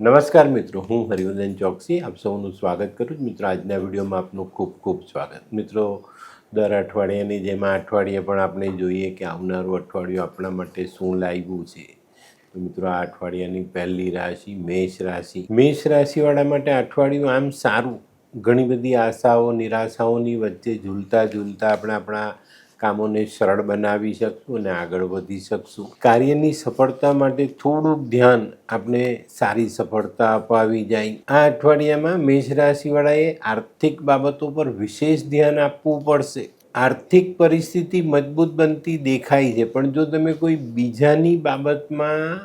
નમસ્કાર મિત્રો, હું હરિવર્ધન ચોકસી આપ સૌનું સ્વાગત કરું છું. મિત્રો, આજના વિડીયોમાં આપનું ખૂબ ખૂબ સ્વાગત. મિત્રો, દર અઠવાડિયાની જેમ આ અઠવાડિયે પણ આપણે જોઈએ કે આવનારું અઠવાડિયું આપણા માટે શું લાવ્યું છે. તો મિત્રો, આ અઠવાડિયાની પહેલી રાશિ મેષ રાશિ. મેષ રાશિવાળા માટે અઠવાડિયું આમ સારું. ઘણી બધી આશાઓ નિરાશાઓની વચ્ચે ઝૂલતા આપણે આપણા કામોને સરળ બનાવી શકશું અને આગળ વધી શકશું. કાર્યની સફળતા માટે થોડુંક ધ્યાન આપણે સારી સફળતા અપાવી જાય. આ અઠવાડિયામાં મેષ રાશિવાળાએ આર્થિક બાબતો પર વિશેષ ધ્યાન આપવું પડશે. આર્થિક પરિસ્થિતિ મજબૂત બનતી દેખાય છે, પણ જો તમે કોઈ બીજાની બાબતમાં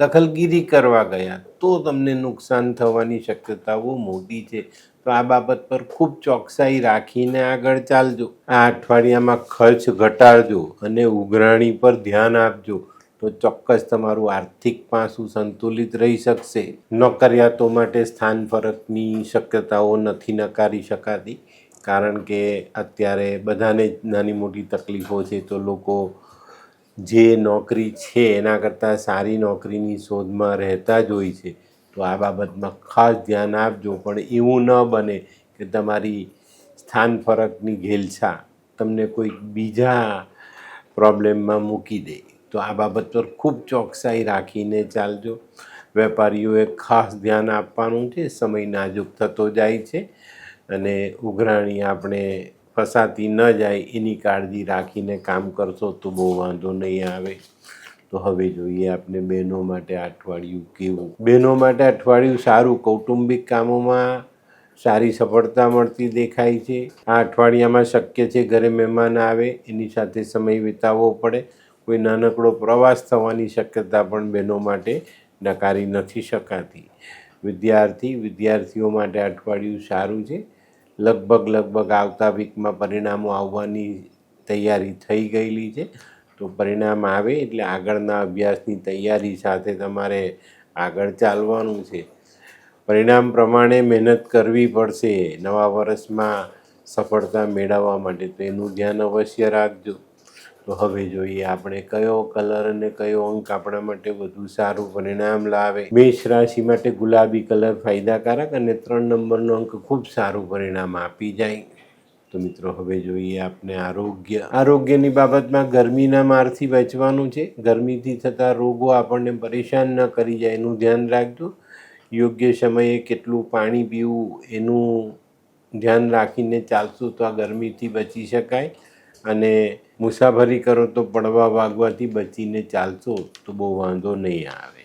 દખલગીરી કરવા ગયા તો તમને નુકસાન થવાની શક્યતાઓ મોટી છે. તો આ બાબત પર ખૂબ ચોકસાઈ રાખીને આગળ ચાલજો. આ અઠવાડિયામાં ખર્ચ ઘટાડજો અને ઉઘરાણી પર ધ્યાન આપજો, તો ચોક્કસ તમારું આર્થિક પાસું સંતુલિત રહી શકશે. નોકરિયાતો માટે સ્થાન ફરકની શક્યતાઓ નથી નકારી શકાતી, કારણ કે અત્યારે બધાને જ નાની મોટી તકલીફો છે. તો લોકો જે નોકરી છે એના કરતાં સારી નોકરીની શોધમાં રહેતા જ હોય છે. તો આ બાબતમાં ખાસ ધ્યાન આપજો, પણ એવું ન બને કે તમારી સ્થાન ફરકની ઘેલછા તમને કોઈ બીજા પ્રોબ્લેમમાં મૂકી દે. તો આ બાબત પર ખૂબ ચોકસાઈ રાખીને ચાલજો. વેપારીઓએ ખાસ ધ્યાન આપવાનું છે. સમય નાજુક થતો જાય છે અને ઉઘરાણી આપણે ફસાતી ન જાય એની કાળજી રાખીને કામ કરશો તો બહુ વાંધો નહીં આવે. તો હવે જોઈએ આપણે બહેનો માટે અઠવાડિયું કેવું. બહેનો માટે અઠવાડિયું સારું. કૌટુંબિક કામોમાં સારી સફળતા મળતી દેખાય છે. આ અઠવાડિયામાં શક્ય છે ઘરે મહેમાન આવે એની સાથે સમય વિતાવવો પડે. કોઈ નાનકડો પ્રવાસ થવાની શક્યતા પણ બહેનો માટે નકારી નથી શકાતી. વિદ્યાર્થીઓ માટે અઠવાડિયું સારું છે. લગભગ આવતા વીકમાં પરિણામો આવવાની તૈયારી થઈ ગયેલી છે. તો પરિણામ આવે એટલે આગળના અભ્યાસની તૈયારી સાથે તમારે આગળ ચાલવાનું છે. પરિણામ પ્રમાણે મહેનત કરવી પડશે નવા વર્ષમાં સફળતા મેળવવા માટે, તો એનું ધ્યાન અવશ્ય રાખજો. તો હવે જોઈએ આપણે કયો કલર અને કયો અંક આપણા માટે વધુ સારું પરિણામ લાવે. મેષ રાશિ માટે ગુલાબી કલર ફાયદાકારક અને 3 નંબરનો અંક ખૂબ સારું પરિણામ આપી જાય. તો મિત્રો, હવે જોઈએ આપણે આરોગ્યની બાબતમાં ગરમીના મારથી બચવાનું છે. ગરમીથી થતા રોગો આપણને પરેશાન ન કરી જાય એનું ધ્યાન રાખજો. યોગ્ય સમયે કેટલું પાણી પીવું એનું ધ્યાન રાખીને ચાલશું તો આ ગરમીથી બચી શકાય. અને મુસાફરી કરો તો પડવા વાગવાથી બચીને ચાલશો તો બહુ વાંધો નહીં આવે.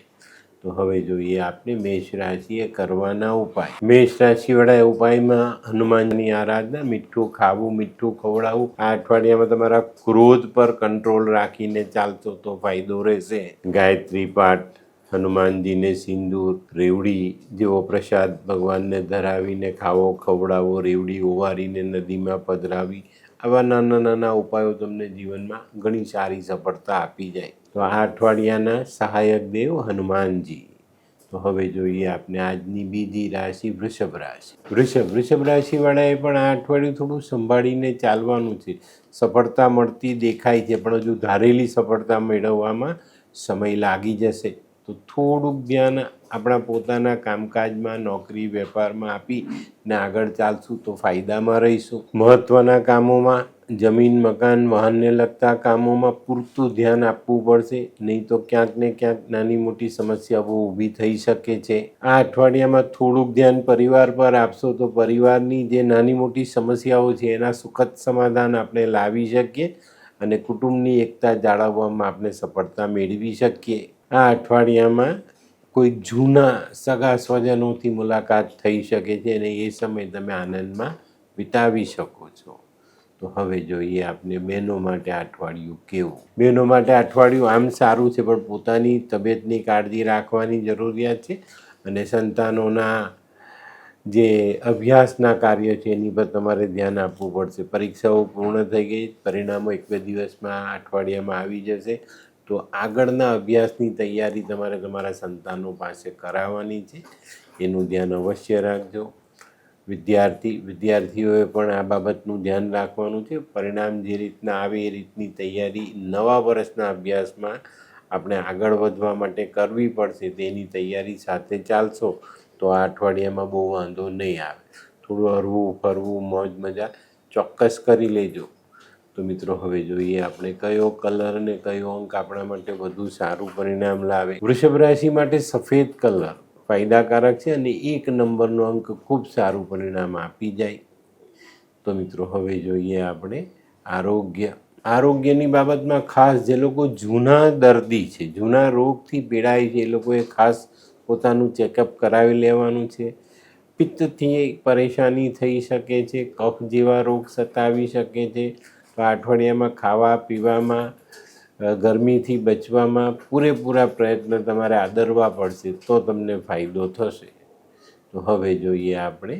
તો હવે જોઈએ આપણે મેષ રાશિએ કરવાના ઉપાય. મેષ રાશિવાળા ઉપાયમાં હનુમાનની આરાધના, મીઠું ખાવું, મીઠું ખવડાવવું. આ અઠવાડિયામાં તમારા ક્રોધ પર કંટ્રોલ રાખીને ચાલશો તો ફાયદો રહેશે. ગાયત્રી પાઠ, હનુમાનજીને સિંદૂર, રેવડી જેવો પ્રસાદ ભગવાનને ધરાવીને ખાવો, ખવડાવો. રેવડી ઓવારીને નદીમાં પધરાવી. આવા નાના ઉપાયો તમને જીવનમાં ઘણી સારી સફળતા આપી જાય. તો આ અઠવાડિયાના સહાયક દેવ હનુમાનજી. તો હવે જોઈએ આપણે આજની બીજી રાશિ વૃષભ રાશિ. વૃષભ રાશિવાળાએ પણ આ અઠવાડિયું થોડું સંભાળીને ચાલવાનું છે. સફળતા મળતી દેખાય છે, પણ હજુ ધારેલી સફળતા મેળવવામાં સમય લાગી જશે. તો થોડુંક ધ્યાન આપણા પોતાના કામકાજમાં, નોકરી વેપારમાં આપીને આગળ ચાલશું તો ફાયદામાં રહીશું. મહત્ત્વના કામોમાં, જમીન મકાન વાહનને લગતા કામોમાં પૂરતું ધ્યાન આપવું પડશે, નહીં તો ક્યાંક ને ક્યાંક નાની મોટી સમસ્યાઓ ઊભી થઈ શકે છે. આ અઠવાડિયામાં થોડુંક ધ્યાન પરિવાર પર આપશો તો પરિવારની જે નાની મોટી સમસ્યાઓ છે એના સુખદ સમાધાન આપણે લાવી શકીએ અને કુટુંબની એકતા જાળવવામાં આપણે સફળતા મેળવી શકીએ. આ અઠવાડિયામાં કોઈ જૂના સગા સ્વજનોથી મુલાકાત થઈ શકે છે અને એ સમય તમે આનંદમાં વિતાવી શકો છો. તો હવે જોઈએ આપણે બહેનો માટે અઠવાડિયું કેવું. બહેનો માટે અઠવાડિયું આમ સારું છે, પણ પોતાની તબિયતની કાળજી રાખવાની જરૂરિયાત છે અને સંતાનોના જે અભ્યાસના કાર્ય છે એની પર તમારે ધ્યાન આપવું પડશે. પરીક્ષાઓ પૂર્ણ થઈ ગઈ, પરિણામો 1-2 દિવસમાં અઠવાડિયામાં આવી જશે. તો આગળના અભ્યાસની તૈયારી તમારે તમારા સંતાનો પાસે કરાવવાની છે, એનું ધ્યાન અવશ્ય રાખજો. વિદ્યાર્થીઓએ પણ આ બાબતનું ધ્યાન રાખવાનું છે. પરિણામ જે રીતના આવે એ રીતની તૈયારી નવા વર્ષના અભ્યાસમાં આપણે આગળ વધવા માટે કરવી પડશે, તેની તૈયારી સાથે ચાલશો તો આ અઠવાડિયામાં બહુ વાંધો નહીં આવે. થોડું હરવું ફરવું મોજ મજા ચોક્કસ કરી લેજો. તો મિત્રો હવે જોઈએ આપણે કયો કલર અને કયો અંક આપણા માટે વધુ સારું પરિણામ લાવે. વૃષભ રાશિ માટે સફેદ કલર ફાયદાકારક છે અને 1 નંબરનો અંક ખૂબ સારું પરિણામ આપી જાય. તો મિત્રો હવે જોઈએ આપણે આરોગ્યની બાબતમાં ખાસ જે લોકો જૂના દર્દી છે, જૂના રોગથી પીડાય છે, એ લોકોએ ખાસ પોતાનું ચેકઅપ કરાવી લેવાનું છે. પિત્તથી પરેશાની થઈ શકે છે, કફ જેવા રોગ સતાવી શકે છે. તો આ અઠવાડિયામાં ખાવા પીવામાં, ગરમીથી બચવામાં પૂરેપૂરા પ્રયત્ન તમારે આદરવા પડશે, તો તમને ફાયદો થશે. તો હવે જોઈએ આપણે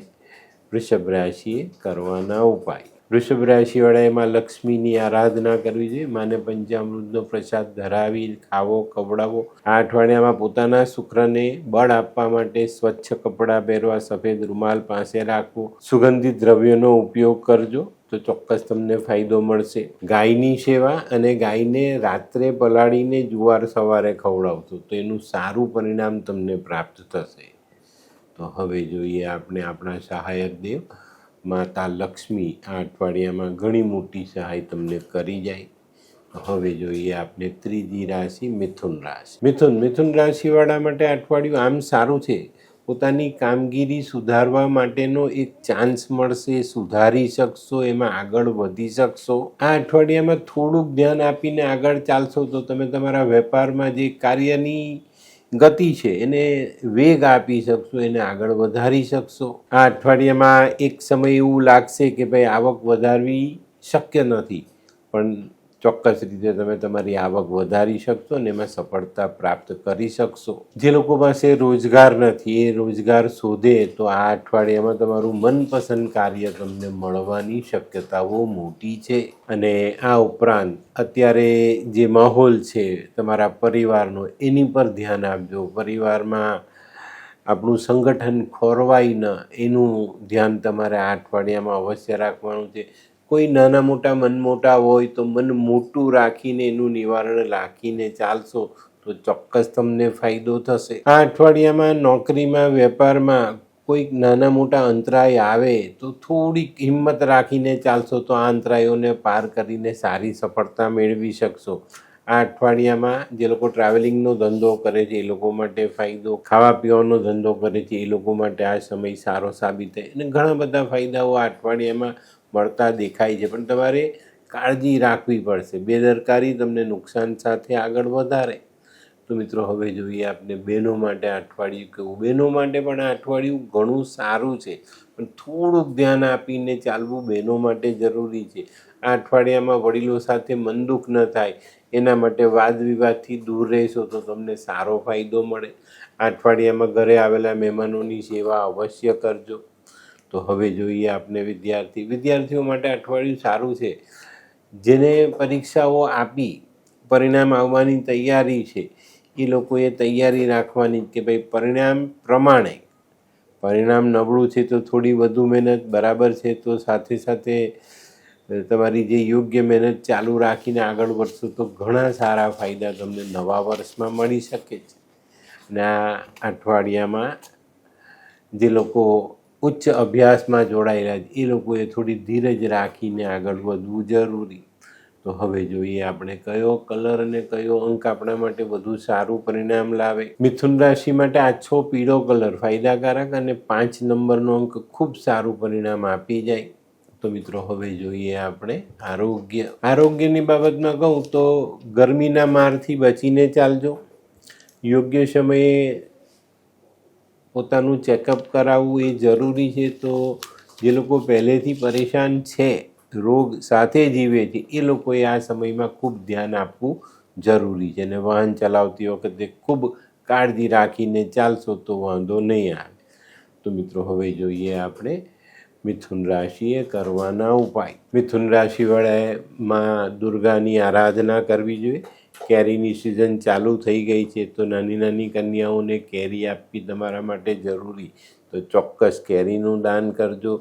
વૃષભ રાશિએ કરવાના ઉપાય. વૃષભ રાશિવાળા એમાં લક્ષ્મીની આરાધના કરવી જોઈએ. માને પંચામૃતનો પ્રસાદ ધરાવી ખાવો, ખવડાવો. આ અઠવાડિયામાં પોતાના શુક્રને બળ આપવા માટે સ્વચ્છ કપડાં પહેરવા, સફેદ રૂમાલ પાસે રાખવો, સુગંધિત દ્રવ્યોનો ઉપયોગ કરજો તો ચોક્કસ તમને ફાયદો મળશે. ગાયની સેવા અને ગાયને રાત્રે પલાળીને જુવાર સવારે ખવડાવશો તો એનું સારું પરિણામ તમને પ્રાપ્ત થશે. તો હવે જોઈએ આપણે આપણા સહાયક દેવ માતા લક્ષ્મી આ અઠવાડિયામાં ઘણી મોટી સહાય તમને કરી જાય. તો હવે જોઈએ આપણે ત્રીજી રાશિ મિથુન રાશિ. મિથુન રાશિવાળા માટે અઠવાડિયું આમ સારું છે. પોતાની કામગીરી સુધારવા માટેનો એક ચાન્સ મળશે, સુધારી શકશો, એમાં આગળ વધી શકશો. આ અઠવાડિયામાં થોડુંક ધ્યાન આપીને આગળ ચાલશો તો તમે તમારા વેપારમાં જે કાર્યની ગતિ છે એને વેગ આપી શકશો, એને આગળ વધારી શકશો. આ અઠવાડિયામાં એક સમય એવું લાગશે કે ભાઈ આવક વધારવી શક્ય નથી, પણ ચોક્કસ રીતે તમે તમારી આવક વધારી શકશો અને એમાં સફળતા પ્રાપ્ત કરી શકશો. જે લોકો પાસે રોજગાર નથી એ રોજગાર શોધે તો આ અઠવાડિયામાં તમારું મનપસંદ કાર્ય તમને મળવાની શક્યતાઓ મોટી છે. અને આ ઉપરાંત અત્યારે જે માહોલ છે તમારા પરિવારનો, એની પર ધ્યાન આપજો. પરિવારમાં આપણું સંગઠન ખોરવાય ન એનું ધ્યાન તમારે આ અઠવાડિયામાં અવશ્ય રાખવાનું છે. કોઈ નાના મોટા મનમોટાવ હોય તો મન મોટું રાખીને એનું નિવારણ રાખીને ચાલશો તો ચોક્કસ તમને ફાયદો થશે. આ અઠવાડિયામાં નોકરીમાં, વેપારમાં કોઈક નાના મોટા અંતરાય આવે તો થોડીક હિંમત રાખીને ચાલશો તો આ અંતરાયોને પાર કરીને સારી સફળતા મેળવી શકશો. આ અઠવાડિયામાં જે લોકો ટ્રાવેલિંગનો ધંધો કરે છે એ લોકો માટે ફાયદો, ખાવા પીવાનો ધંધો કરે છે એ લોકો માટે આ સમય સારો સાબિત થાય અને ઘણા બધા ફાયદાઓ આ અઠવાડિયામાં મળતા દેખાય છે. પણ તમારે કાળજી રાખવી પડશે, બેદરકારી તમને નુકસાન સાથે આગળ વધારે. તો મિત્રો હવે જોઈએ આપણે બહેનો માટે આ અઠવાડિયું કેવું. બહેનો માટે પણ આ અઠવાડિયું ઘણું સારું છે, પણ થોડુંક ધ્યાન આપીને ચાલવું બહેનો માટે જરૂરી છે. આ અઠવાડિયામાં વડીલો સાથે મનદુખ ન થાય એના માટે વાદ વિવાદથી દૂર રહેશો તો તમને સારો ફાયદો મળે. આ અઠવાડિયામાં ઘરે આવેલા મહેમાનોની સેવા અવશ્ય કરજો. તો હવે જોઈએ આપણે વિદ્યાર્થીઓ માટે અઠવાડિયું સારું છે. જેને પરીક્ષાઓ આપી પરિણામ આવવાની તૈયારી છે એ લોકોએ તૈયારી રાખવાની કે ભાઈ પરિણામ પ્રમાણે, પરિણામ નબળું છે તો થોડી વધુ મહેનત, બરાબર છે તો સાથે સાથે તમારી જે યોગ્ય મહેનત ચાલુ રાખીને આગળ વધશો તો ઘણા સારા ફાયદા તમને નવા વર્ષમાં મળી શકે છે. અને આ અઠવાડિયામાં જે લોકો ઉચ્ચ અભ્યાસમાં જોડાયેલા છે એ લોકોએ થોડી ધીરજ રાખીને આગળ વધવું જરૂરી. તો હવે જોઈએ આપણે કયો કલર અને કયો અંક આપણા માટે વધુ સારું પરિણામ લાવે. મિથુન રાશિ માટે આછો પીળો કલર ફાયદાકારક અને 5 નંબરનો અંક ખૂબ સારું પરિણામ આપી જાય. તો મિત્રો હવે જોઈએ આપણે આરોગ્યની બાબતમાં કહું તો ગરમીના મારથી બચીને ચાલજો. યોગ્ય સમયે પોતાનું ચેકઅપ કરાવવું એ જરૂરી છે. તો જે લોકો પહેલેથી પરેશાન છે, રોગ સાથે જીવે છે, એ લોકોએ આ સમયમાં ખૂબ ધ્યાન આપવું જરૂરી છે. અને વાહન ચલાવતી વખતે ખૂબ કાળજી રાખીને ચાલશો તો વાંધો નહીં આવે. તો મિત્રો હવે જોઈએ આપણે મિથુન રાશિએ કરવાના ઉપાય. મિથુન રાશિવાળાએ માં દુર્ગાની આરાધના કરવી જોઈએ. કેરીની સિઝન ચાલુ થઈ ગઈ છે તો નાની નાની કન્યાઓને કેરી આપવી તમારા માટે જરૂરી. તો ચોક્કસ કેરીનું દાન કરજો.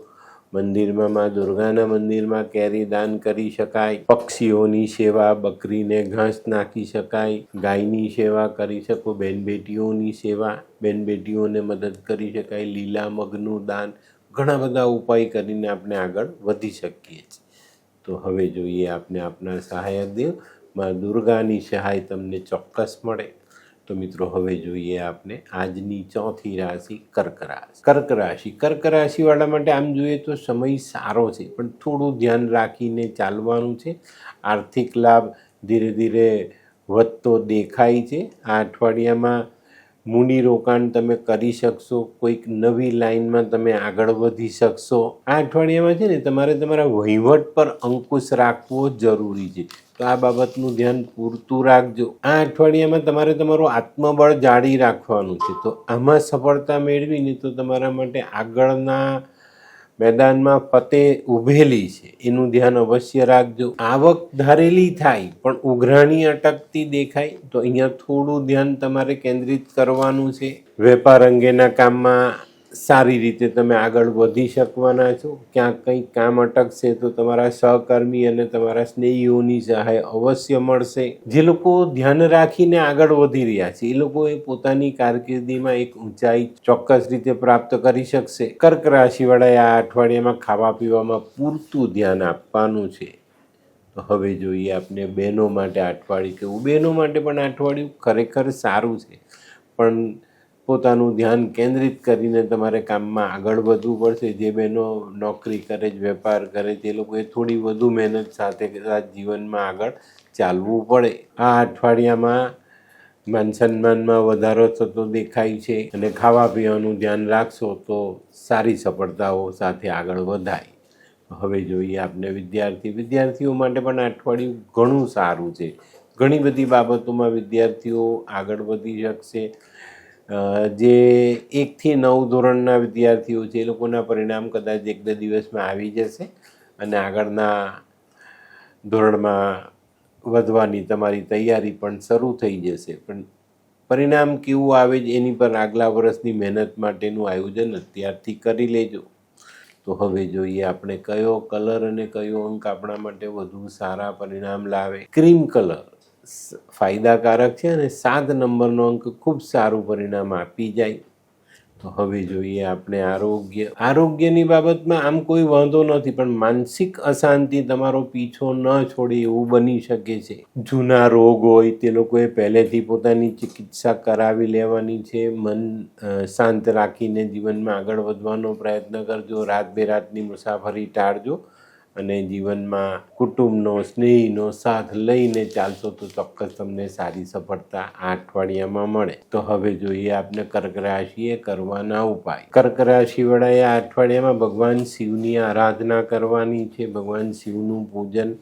મંદિરમાં માં દુર્ગાના મંદિરમાં કેરી દાન કરી શકાય, પક્ષીઓની સેવા, બકરીને ઘાસ નાખી શકાય, ગાયની સેવા કરી શકો, બેન બેટીઓની સેવા, બેન બેટીઓને મદદ કરી શકાય, લીલા મગનું દાન, ઘણા બધા ઉપાય કરીને આપણે આગળ વધી શકીએ છીએ. તો હવે જોઈએ આપણે આપણા સહાયક દેવ માં દુર્ગાની સહાય તમને ચોક્કસ મળે. તો મિત્રો હવે જોઈએ આપણે આજની ચોથી રાશિ કર્ક રાશિ. કર્ક રાશિવાળા માટે આમ જોઈએ તો સમય સારો છે, પણ થોડું ધ્યાન રાખીને ચાલવાનું છે. આર્થિક લાભ ધીરે ધીરે વધતો દેખાય છે. આ અઠવાડિયામાં મૂડીરોકાણ તમે કરી શકશો, કોઈક નવી લાઈનમાં તમે આગળ વધી શકશો. આ અઠવાડિયામાં છે ને તમારે તમારા વહીવટ પર અંકુશ રાખવો જરૂરી છે, તો આ બાબતનું ધ્યાન પૂરતું રાખજો. આ અઠવાડિયામાં તમારે તમારું આત્મબળ જાળવી રાખવાનું છે, તો આમાં સફળતા મેળવીને તો તમારા માટે આગળના મેદાનમાં ફતેહ ઊભેલી છે, એનું ધ્યાન અવશ્ય રાખજો. આવક ધારેલી થાય પણ ઉઘરાણી અટકતી દેખાય, તો અહીંયા થોડું ધ્યાન તમારે કેન્દ્રિત કરવાનું છે. વેપાર અંગેના કામમાં સારી રીતે તમે આગળ વધી શકવાના છો. ક્યાંક કંઈક કામ અટકશે તો તમારા સહકર્મી અને તમારા સ્નેહીઓની સહાય અવશ્ય મળશે. જે લોકો ધ્યાન રાખીને આગળ વધી રહ્યા છે એ લોકોએ પોતાની કારકિર્દીમાં એક ઊંચાઈ ચોક્કસ રીતે પ્રાપ્ત કરી શકશે. કર્ક રાશિવાળાએ આ અઠવાડિયામાં ખાવા પીવામાં પૂરતું ધ્યાન આપવાનું છે. તો હવે જોઈએ આપણે બહેનો માટે અઠવાડિયું કેવું. બહેનો માટે પણ અઠવાડિયું ખરેખર સારું છે, પણ પોતાનું ધ્યાન કેન્દ્રિત કરીને તમારે કામમાં આગળ વધવું પડશે. જે બહેનો નોકરી કરે છે, વેપાર કરે છે, એ લોકોએ થોડી વધુ મહેનત સાથે જીવનમાં આગળ ચાલવું પડે. આ અઠવાડિયામાં માન સન્માનમાં વધારો થતો દેખાય છે, અને ખાવા પીવાનું ધ્યાન રાખશો તો સારી સફળતાઓ સાથે આગળ વધાય. હવે જોઈએ આપણે વિદ્યાર્થીઓ માટે પણ આ અઠવાડિયું ઘણું સારું છે. ઘણી બધી બાબતોમાં વિદ્યાર્થીઓ આગળ વધી શકશે. જે 1 થી 9 ધોરણના વિદ્યાર્થીઓ છે એ લોકોના પરિણામ કદાચ 1-2 દિવસમાં આવી જશે, અને આગળના ધોરણમાં વધવાની તમારી તૈયારી પણ શરૂ થઈ જશે. પણ પરિણામ કેવું આવે છે એની પર આગલા વર્ષની મહેનત માટેનું આયોજન અત્યારથી કરી લેજો. તો હવે જોઈએ આપણે કયો કલર અને કયો અંક આપણા માટે વધુ સારા પરિણામ લાવે. ક્રીમ કલર ફાયદાકારક છે, અને 7 નંબરનો અંક ખૂબ સારું પરિણામ આપી જાય. તો હવે જોઈએ આપણે આરોગ્યની બાબતમાં આમ કોઈ વાંધો નથી, પણ માનસિક અશાંતિ તમારો પીછો ન છોડે એવું બની શકે છે. જૂના રોગ હોય તે લોકોએ પહેલેથી પોતાની ચિકિત્સા કરાવી લેવાની છે. મન શાંત રાખીને જીવનમાં આગળ વધવાનો પ્રયત્ન કરજો. રાત બેરાતની મુસાફરી ટાળજો, અને જીવનમાં કુટુંબનો, સ્નેહીનો સાથ લઈને ચાલશો તો ચોક્કસ તમને સારી સફળતા આ અઠવાડિયામાં મળે. તો હવે જોઈએ આપણે કર્ક રાશિએ કરવાના ઉપાય. કર્ક રાશિવાળાએ આ અઠવાડિયામાં ભગવાન શિવની આરાધના કરવાની છે. ભગવાન શિવનું પૂજન,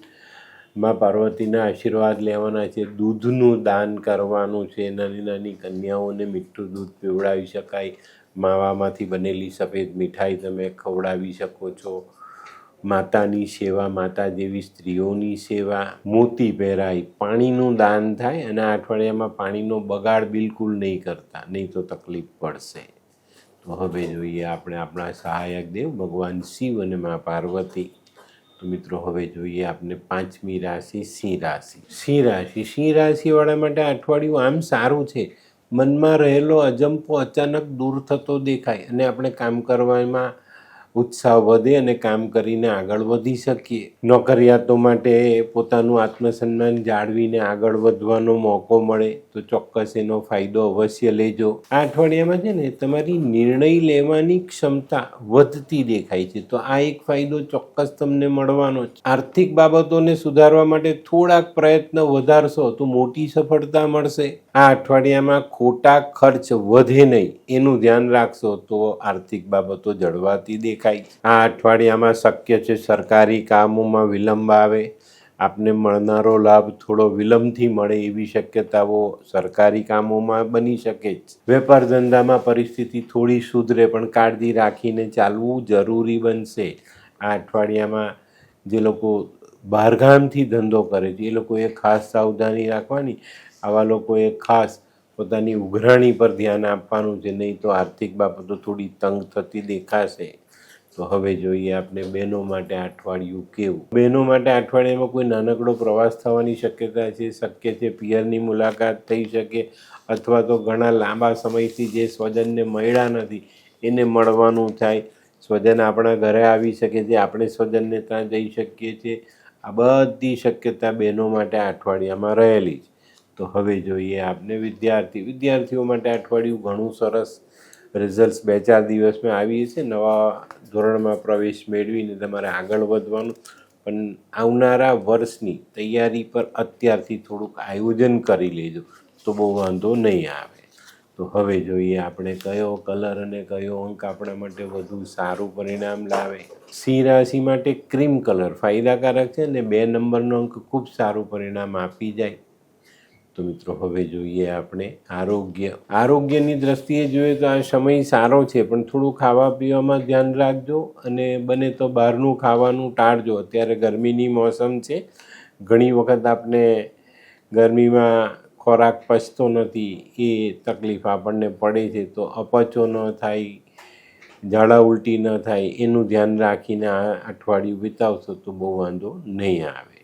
માં પાર્વતીના આશીર્વાદ લેવાના છે. દૂધનું દાન કરવાનું છે. નાની નાની કન્યાઓને મીઠું દૂધ પીવડાવી શકાય. માવામાંથી બનેલી સફેદ મીઠાઈ તમે ખવડાવી શકો છો. માતાની સેવા, માતા જેવી સ્ત્રીઓની સેવા, મોતી પહેરાય, પાણીનું દાન થાય, અને આ અઠવાડિયામાં પાણીનો બગાડ બિલકુલ નહીં કરતા, નહીં તો તકલીફ પડશે. તો હવે જોઈએ આપણે આપણા સહાયક દેવ ભગવાન શિવ અને મા પાર્વતી. તો મિત્રો હવે જોઈએ આપણે 5મી રાશિ સિંહ રાશિ. સિંહ રાશિવાળા માટે અઠવાડિયું આમ સારું છે. મનમાં રહેલો અજંપો અચાનક દૂર થતો દેખાય, અને આપણે કામ કરવામાં ઉત્સાહ વધે અને કામ કરીને આગળ વધી શકીએ. નોકરિયાતો માટે પોતાનું આત્મસન્માન જાળવીને આગળ વધવાનો મોકો મળે, તો ચોક્કસ એનો ફાયદો અવશ્ય લેજો. આ અઠવાડિયામાં છે ને તમારી નિર્ણય લેવાની ક્ષમતા વધતી દેખાય છે, તો આ એક ફાયદો ચોક્કસ તમને મળવાનો છે. આર્થિક બાબતોને સુધારવા માટે થોડાક પ્રયત્ન વધારશો તો મોટી સફળતા મળશે. આ અઠવાડિયામાં ખોટા ખર્ચ વધે નહીં એનું ધ્યાન રાખશો તો આર્થિક બાબતો જળવાતી દેખાય. આ અઠવાડિયામાં શક્ય છે સરકારી કામોમાં વિલંબ આવે. આપને મળનારો લાભ થોડો વિલંબથી મળે એવી શક્યતાઓ સરકારી કામોમાં બની શકે છે. વેપાર ધંધામાં પરિસ્થિતિ થોડી સુધરે, પણ કાળજી રાખીને ચાલવું જરૂરી બનશે. આ અઠવાડિયામાં જે લોકો બહારગામથી ધંધો કરે છે એ લોકોએ ખાસ સાવધાની રાખવાની. આવા લોકોએ ખાસ પોતાની ઉઘરાણી પર ધ્યાન આપવાનું છે, નહીં તો આર્થિક બાબતો થોડી તંગ થતી દેખાશે. તો હવે જોઈએ આપણે બહેનો માટે આ અઠવાડિયું કેવું. બહેનો માટે આ અઠવાડિયામાં કોઈ નાનકડો પ્રવાસ થવાની શક્યતા છે. શક્ય છે પિયરની મુલાકાત થઈ શકે, અથવા તો ઘણા લાંબા સમયથી જે સ્વજનને મળ્યા નથી એને મળવાનું થાય. સ્વજન આપણા ઘરે આવી શકે છે, આપણે સ્વજનને ત્યાં જઈ શકીએ છીએ. આ બધી શક્યતા બહેનો માટે આ અઠવાડિયામાં રહેલી છે. તો હવે જોઈએ આપણે વિદ્યાર્થીઓ માટે આ અઠવાડિયું ઘણું સરસ. રિઝલ્ટ્સ 2-4 દિવસમાં આવી છે. નવા ધોરણમાં પ્રવેશ મેળવીને તમારે આગળ વધવાનું. પણ આવનારા વર્ષની તૈયારી પર અત્યારથી થોડુંક આયોજન કરી લેજો તો બહુ વાંધો નહીં આવે. તો હવે જોઈએ આપણે કયો કલર અને કયો અંક આપણા માટે વધુ સારું પરિણામ લાવે. સિંહ રાશિ માટે ક્રીમ કલર ફાયદાકારક છે અને 2 નંબરનો અંક ખૂબ સારું પરિણામ આપી જાય. તો મિત્રો હવે જોઈએ આપણે આરોગ્યની દ્રષ્ટિએ જોઈએ તો આ સમય સારો છે, પણ થોડું ખાવા પીવામાં ધ્યાન રાખજો અને બને તો બહારનું ખાવાનું ટાળજો. અત્યારે ગરમીની મોસમ છે, ઘણી વખત આપણે ગરમીમાં ખોરાક પચતો નથી, એ તકલીફ આપણને પડે છે. તો અપચો ન થાય, ઝાડા ઉલટી ન થાય, એનું ધ્યાન રાખીને આ અઠવાડિયું વિતાવશો તો બહુ વાંધો નહીં આવે.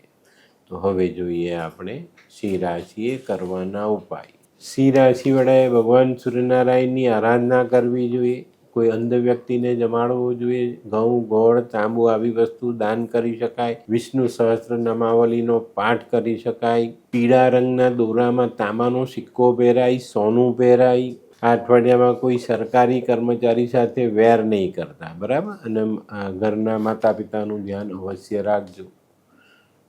તો હવે જોઈએ આપણે સિંહ રાશિએ કરવાના ઉપાય. સિંહ રાશિવાળાએ ભગવાન સૂર્યનારાયણની આરાધના કરવી જોઈએ. કોઈ અંધ વ્યક્તિને જમાડવો જોઈએ. ઘઉં, ગોળ, તાંબુ આવી વસ્તુ દાન કરી શકાય. વિષ્ણુ સહસ્ત્ર નામાવલીનો પાઠ કરી શકાય. પીળા રંગના દોરામાં તાંબાનો સિક્કો પહેરાય, સોનું પહેરાય. આ અઠવાડિયામાં કોઈ સરકારી કર્મચારી સાથે વેર નહીં કરતા, બરાબર? અને ઘરના માતા પિતાનું ધ્યાન અવશ્ય રાખજો.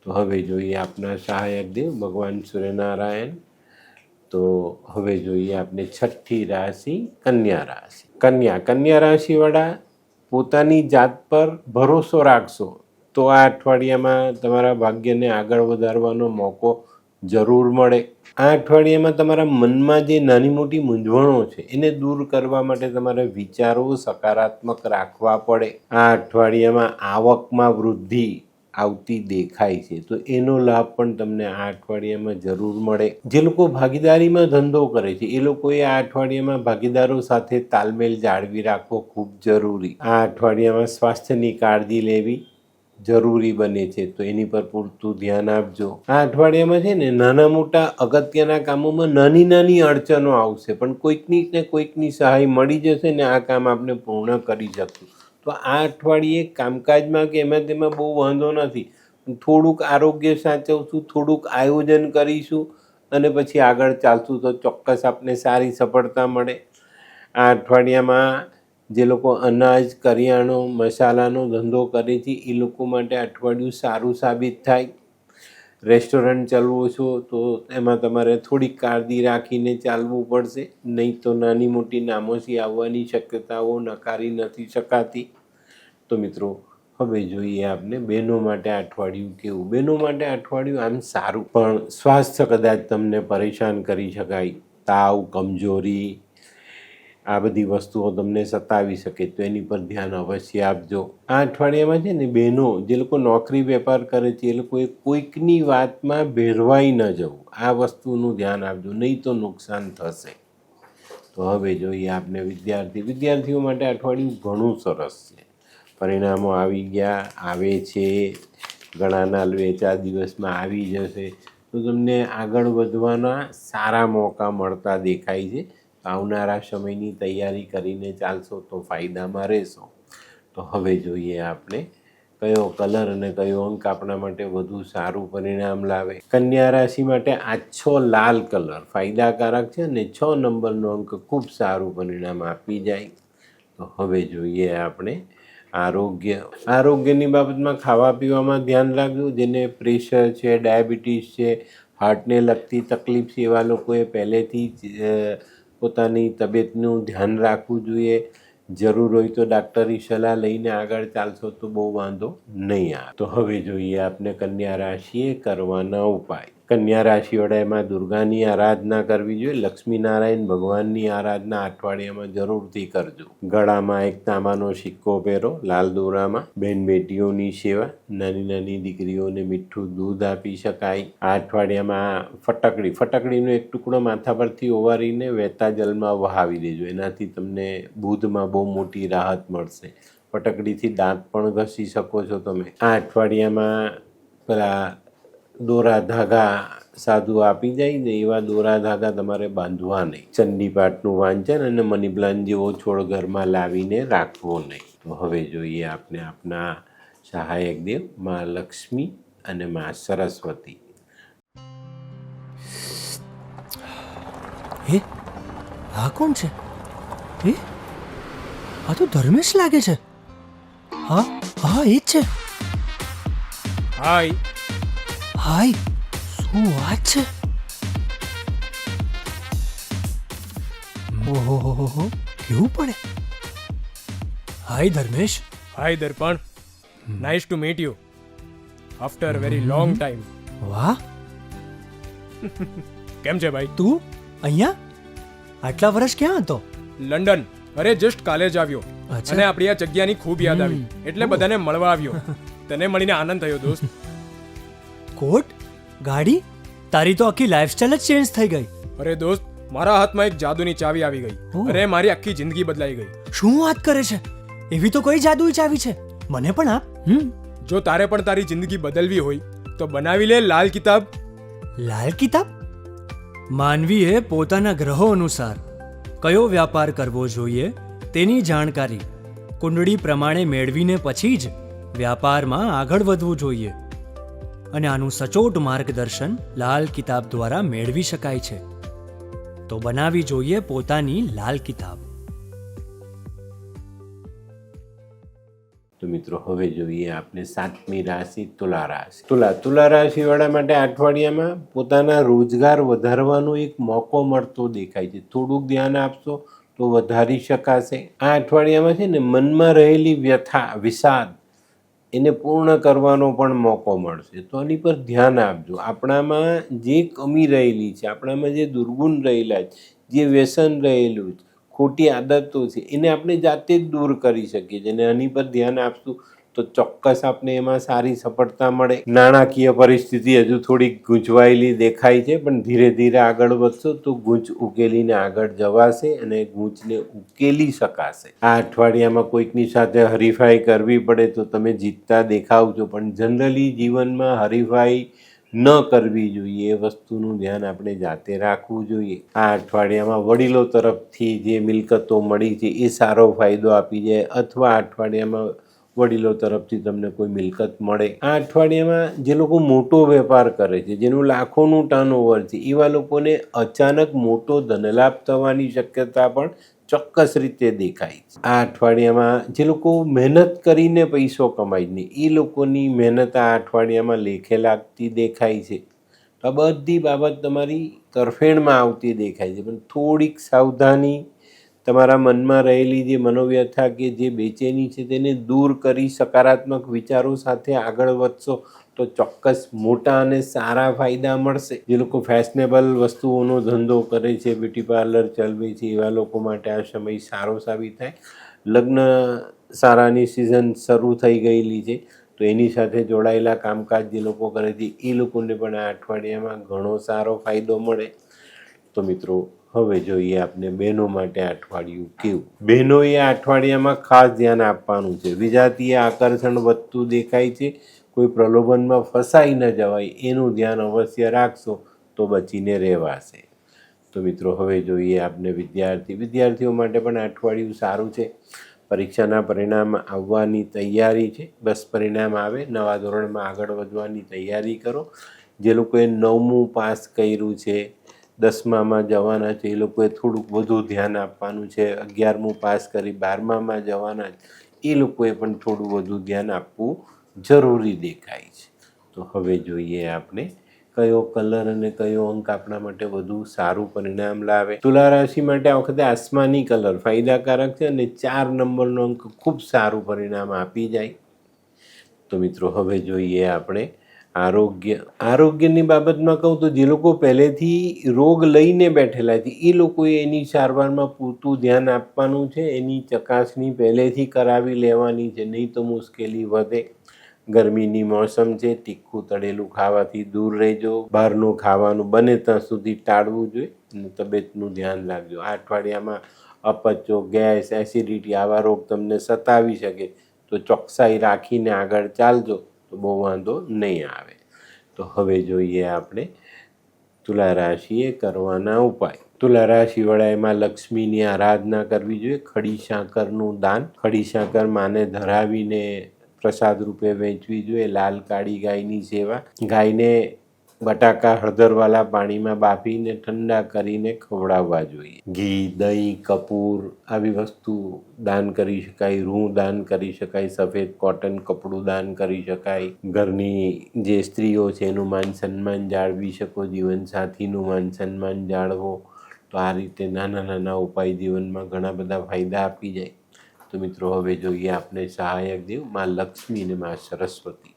તો હવે જોઈએ આપના સહાયક દેવ ભગવાન સૂર્યનારાયણ. તો હવે જોઈએ આપણે છઠ્ઠી રાશિ કન્યા રાશિ. કન્યા રાશિવાળા પોતાની જાત પર ભરોસો રાખશો તો આ અઠવાડિયામાં તમારા ભાગ્યને આગળ વધારવાનો મોકો જરૂર મળે. આ અઠવાડિયામાં તમારા મનમાં જે નાની મોટી મૂંઝવણો છે એને દૂર કરવા માટે તમારે વિચારો સકારાત્મક રાખવા પડે. આ અઠવાડિયામાં આવકમાં વૃદ્ધિ આવતી દેખાય છે, તો એનો લાભ પણ તમને આ અઠવાડિયામાં જરૂર મળે. જે લોકો ભાગીદારીમાં ધંધો કરે છે એ લોકોએ આ અઠવાડિયામાં ભાગીદારો સાથે તાલમેલ જાળવી રાખવો ખૂબ જરૂરી. આ અઠવાડિયામાં સ્વાસ્થ્યની કાળજી લેવી જરૂરી બને છે, તો એની પર પૂરતું ધ્યાન આપજો. આ અઠવાડિયામાં છે ને નાના મોટા અગત્યના કામોમાં નાની નાની અડચણો આવશે, પણ કોઈકની સહાય મળી જશે ને આ કામ આપણે પૂર્ણ કરી શકશું. તો આ અઠવાડિયે કામકાજમાં કે એમાં તેમાં બહુ વાંધો નથી. થોડુંક આરોગ્ય સાચવશું, થોડુંક આયોજન કરીશું અને પછી આગળ ચાલશું તો ચોક્કસ આપને સારી સફળતા મળે. આ અઠવાડિયામાં જે લોકો અનાજ, કરિયાણો, મસાલાનો ધંધો કરે છે એ લોકો માટે અઠવાડિયું સારું સાબિત થાય. રેસ્ટોરન્ટ ચાલવો છો તો એમાં તમારે થોડીક કાળજી રાખીને ચાલવું પડશે, નહીં તો નાની મોટી નામોશી આવવાની શક્યતાઓ નકારી નથી શકાતી. તો મિત્રો હવે જોઈએ આપણે બહેનો માટે અઠવાડિયું કેવું. બહેનો માટે અઠવાડિયું આમ સારું, પણ સ્વાસ્થ્ય કદાચ તમને પરેશાન કરી શકાય. તાવ, કમજોરી, આ બધી વસ્તુઓ તમને સતાવી શકે, તો એની પર ધ્યાન અવશ્ય આપજો. આ અઠવાડિયામાં છે ને બહેનો જે લોકો નોકરી વેપાર કરે છે એ લોકોએ કોઈકની વાતમાં ભેરવાઈ ન જવું, આ વસ્તુનું ધ્યાન આપજો, નહીં તો નુકસાન થશે. તો હવે જોઈએ આપણે વિદ્યાર્થીઓ માટે અઠવાડિયું ઘણું સરસ છે. પરિણામો આવી ગયા, આવે છે, ઘણાના 2-4 દિવસમાં આવી જશે. તો તમને આગળ વધવાના સારા મોકા મળતા દેખાય છે. આવનારા સમયની તૈયારી કરીને ચાલશો તો ફાયદામાં રહેશો. તો હવે જોઈએ આપણે કયો કલર અને કયો અંક આપણા માટે વધુ સારું પરિણામ લાવે. કન્યા રાશિ માટે આછો લાલ કલર ફાયદાકારક છે અને 6 નંબરનો અંક ખૂબ સારું પરિણામ આપી જાય. તો હવે જોઈએ આપણે આરોગ્યની બાબતમાં ખાવા પીવામાં ધ્યાન રાખજો. જેને પ્રેશર છે, ડાયાબિટીસ છે, હાર્ટને લગતી તકલીફ છે એવા લોકોએ પહેલેથી જ પોતાની તબિયતનું ધ્યાન રાખવું જોઈએ. જરૂર હોય તો ડાક્ટરી સલાહ લઈને આગળ ચાલશો તો બહુ વાંધો નહીં આવે. તો હવે જોઈએ આપણે કન્યા રાશિએ કરવાના ઉપાય. કન્યા રાશિવાળાએ માં દુર્ગાની આરાધના કરવી જોઈએ. લક્ષ્મીનારાયણ ભગવાનની આરાધના અઠવાડિયામાં જરૂરથી કરજો. ગળામાં એક તાંબાનો સિક્કો પહેરો લાલ દોરામાં. બેન બેટીઓની સેવા, નાની નાની દીકરીઓને મીઠું દૂધ આપી શકાય. આ અઠવાડિયામાં ફટકડીનો એક ટુકડો માથા પરથી ઓવારીને વહેતા જલમાં વહાવી દેજો. એનાથી તમને બુધમાં બહુ મોટી રાહત મળશે. પટકડીથી દાંત પણ ઘસી શકો છો તમે. આ અઠવાડિયામાં પેલા દોરા ધાગા સાધુ આપી જાય ને એવા દોરા ધાગા તમારે બાંધવા નહીં. ચંડીપાઠનું વાંચન અને મની પ્લાન્ટ જેવો છોડ ઘરમાં લાવીને રાખવો નહીં. તો હવે જોઈએ આપણે આપના સહાયક દેવ માં લક્ષ્મી અને માં સરસ્વતી. હે, આ કોણ છે? હે, આ તો ધર્મેશ લાગે છે. હા હા, એ જ છે. હાય. હાય, શું વાત છે? ઓહો, કેવું પડે? Hi Dharmesh. Hi Darpan. Nice to meet you after very long time. વાહ, કેમ છે ભાઈ? તું અહીંયા આટલા વર્ષ ક્યાં હતો? લંડન. અરે જસ્ટ કાલે જ આવ્યો અચ્છા. અને આપણી આ જગ્યાની ખૂબ યાદ આવી એટલે બધાને મળવા આવ્યો. તને મળીને આનંદ થયો દોસ્ત. કોટ, ગાડી, તારી તો આખી લાઈફસ્ટાઈલ જ ચેન્જ થઈ ગઈ. અરે દોસ્ત, મારા હાથમાં એક જાદુની ચાવી આવી ગઈ. ઓહ. અરે મારી આખી જિંદગી બદલાઈ ગઈ. શું વાત કરે છે? એવી તો કોઈ જાદુઈ ચાવી છે, મને પણ આપ. જો તારે પણ તારી જિંદગી બદલવી હોય તો બનાવી લે લાલ કિતાબ. લાલ કિતાબ? માનવીએ પોતાના ગ્રહો અનુસાર કયો વ્યાપાર કરવો જોઈએ તેની જાણકારી કુંડળી પ્રમાણે મેળવીને પછી જ વ્યાપારમાં આગળ વધવું જોઈએ. અને આનું સચોટ માર્ગદર્શન લાલ કિતાબ દ્વારા મેળવી શકાય છે. તો બનાવી જોઈએ પોતાની લાલ કિતાબ. તો મિત્રો હવે જોઈએ આપણે 7મી રાશિ તુલા રાશિ. તુલા રાશિવાળા માટે અઠવાડિયામાં પોતાના રોજગાર વધારવાનો એક મોકો મળતો દેખાય છે. થોડુંક ધ્યાન આપશો તો વધારી શકાશે. આ અઠવાડિયામાં છે ને મનમાં રહેલી વ્યથા વિષાદ એને પૂર્ણ કરવાનો પણ મોકો મળશે. તો આની પર ધ્યાન આપજો. આપણામાં જે કમી રહેલી છે, આપણામાં જે દુર્ગુણ રહેલા છે, જે વ્યસન રહેલું છે, ખોટી આદતો છે, એને આપણે જાતે જ દૂર કરી શકીએ છીએ. અને આની પર ધ્યાન આપશું તો ચોક્કસ આપણે એમાં સારી સફળતા મળે. નાણાકીય પરિસ્થિતિ હજુ થોડીક ગૂંચવાયેલી દેખાય છે, પણ ધીરે ધીરે આગળ વધશો તો ગૂંચ ઉકેલીને આગળ જવાશે અને ગૂંચને ઉકેલી શકાશે. આ અઠવાડિયામાં કોઈકની સાથે હરીફાઈ કરવી પડે તો તમે જીતતા દેખાવ છો, પણ જનરલી જીવનમાં હરીફાઈ ન કરવી જોઈએ. એ વસ્તુનું ધ્યાન આપણે જાતે રાખવું જોઈએ. આ અઠવાડિયામાં વડીલો તરફથી જે મિલકતો મળી છે એ સારો ફાયદો આપી જાય, અથવા આ અઠવાડિયામાં વડીલો તરફથી તમને કોઈ મિલકત મળે. આ અઠવાડિયામાં જે લોકો મોટો વેપાર કરે છે, જેનું લાખોનું ટર્નઓવર છે, એવા લોકોને અચાનક મોટો ધનલાભ થવાની શક્યતા પણ ચોક્કસ રીતે દેખાય છે. આ અઠવાડિયામાં જે લોકો મહેનત કરીને પૈસો કમાય ને એ લોકોની મહેનત આ અઠવાડિયામાં લેખે લાગતી દેખાય છે. તો આ બધી બાબત તમારી તરફેણમાં આવતી દેખાય છે, પણ થોડીક સાવધાની, તમારા મનમાં રહેલી જે મનોવ્યથા કે જે બેચેની છે તેને દૂર કરી સકારાત્મક વિચારો સાથે આગળ વધશો તો ચોક્કસ મોટા અને સારા ફાયદા મળશે. જે લોકો ફેશનેબલ વસ્તુઓનો ધંધો કરે છે, બ્યુટી પાર્લર ચલાવે છે, એવા લોકો માટે આ સમય સારો સાબિત થાય. લગ્ન સારાની સિઝન શરૂ થઈ ગયેલી છે, તો એની સાથે જોડાયેલા કામકાજ જે લોકો કરે છે એ લોકોને પણ આ અઠવાડિયામાં ઘણો સારો ફાયદો મળે. તો મિત્રો હવે જોઈએ આપણે બહેનો માટે આ અઠવાડિયું કેવું. બહેનોએ આ અઠવાડિયામાં ખાસ ધ્યાન આપવાનું છે. વિજાતીય આકર્ષણ વધતું દેખાય છે, કોઈ પ્રલોભનમાં ફસાઈ ન જવાય એનું ધ્યાન અવશ્ય રાખશો તો બચીને રહેવાશે. તો મિત્રો હવે જોઈએ આપણે વિદ્યાર્થીઓ માટે પણ આ અઠવાડિયું સારું છે. પરીક્ષાના પરિણામ આવવાની તૈયારી છે. બસ પરિણામ આવે, નવા ધોરણમાં આગળ વધવાની તૈયારી કરો. જે લોકોએ 9મું પાસ કર્યું છે, 10મામાં જવાના છે, એ લોકોએ થોડુંક વધુ ધ્યાન આપવાનું છે. 11મું પાસ કરી 12મામાં જવાના છે, એ લોકોએ પણ થોડું વધુ ધ્યાન આપવું જરૂરી દેખાય છે. તો હવે જોઈએ આપણે કયો કલર અને કયો અંક આપણા માટે વધુ સારું પરિણામ લાવે. તુલા રાશિ માટે આ વખતે આસમાની કલર ફાયદાકારક છે અને 4 નંબરનો અંક ખૂબ સારું પરિણામ આપી જાય. તો મિત્રો હવે જોઈએ આપણે આરોગ્યની બાબતમાં કહું તો જે લોકો પહેલેથી રોગ લઈને બેઠેલા છે એ લોકોએ એની સારવારમાં પૂરતું ધ્યાન આપવાનું છે. એની ચકાસણી પહેલેથી કરાવી લેવાની છે, નહીં તો મુશ્કેલી વધે. ગરમીની મોસમ છે, તીખું તળેલું ખાવાથી દૂર રહેજો. બહારનું ખાવાનું બને ત્યાં સુધી ટાળવું જોઈએ અને તબિયતનું ધ્યાન રાખજો. આ અઠવાડિયામાં અપચો, ગેસ, એસિડિટી આવા રોગ તમને સતાવી શકે તો ચોકસાઈ રાખીને આગળ ચાલજો તો બહુ વાંધો નહીં આવે. તો હવે જોઈએ આપણે તુલા રાશિએ કરવાના ઉપાય. તુલા રાશિવાળા એમાં લક્ષ્મીની આરાધના કરવી જોઈએ. ખડી સાકરનું દાન, ખડી સાકર માને ધરાવીને પ્રસાદ રૂપે વહેંચવી જોઈએ. લાલ કાળી ગાયની સેવા, ગાયને બટાકા હળદરવાળા પાણીમાં બાફીને ઠંડા કરીને ખવડાવવા જોઈએ. ઘી, દહીં, કપૂર આવી વસ્તુ દાન કરી શકાય. રૂં દાન કરી શકાય. સફેદ કોટન કપડું દાન કરી શકાય. ઘરની જે સ્ત્રીઓ છે એનું માન સન્માન જાળવી શકો, જીવનસાથીનું માન સન્માન જાળવો. તો આ રીતે નાના નાના ઉપાય જીવનમાં ઘણા બધા ફાયદા આપી જાય. તો મિત્રો હવે જોઈએ આપણે સહાયક દેવ માં લક્ષ્મી અને માં સરસ્વતી.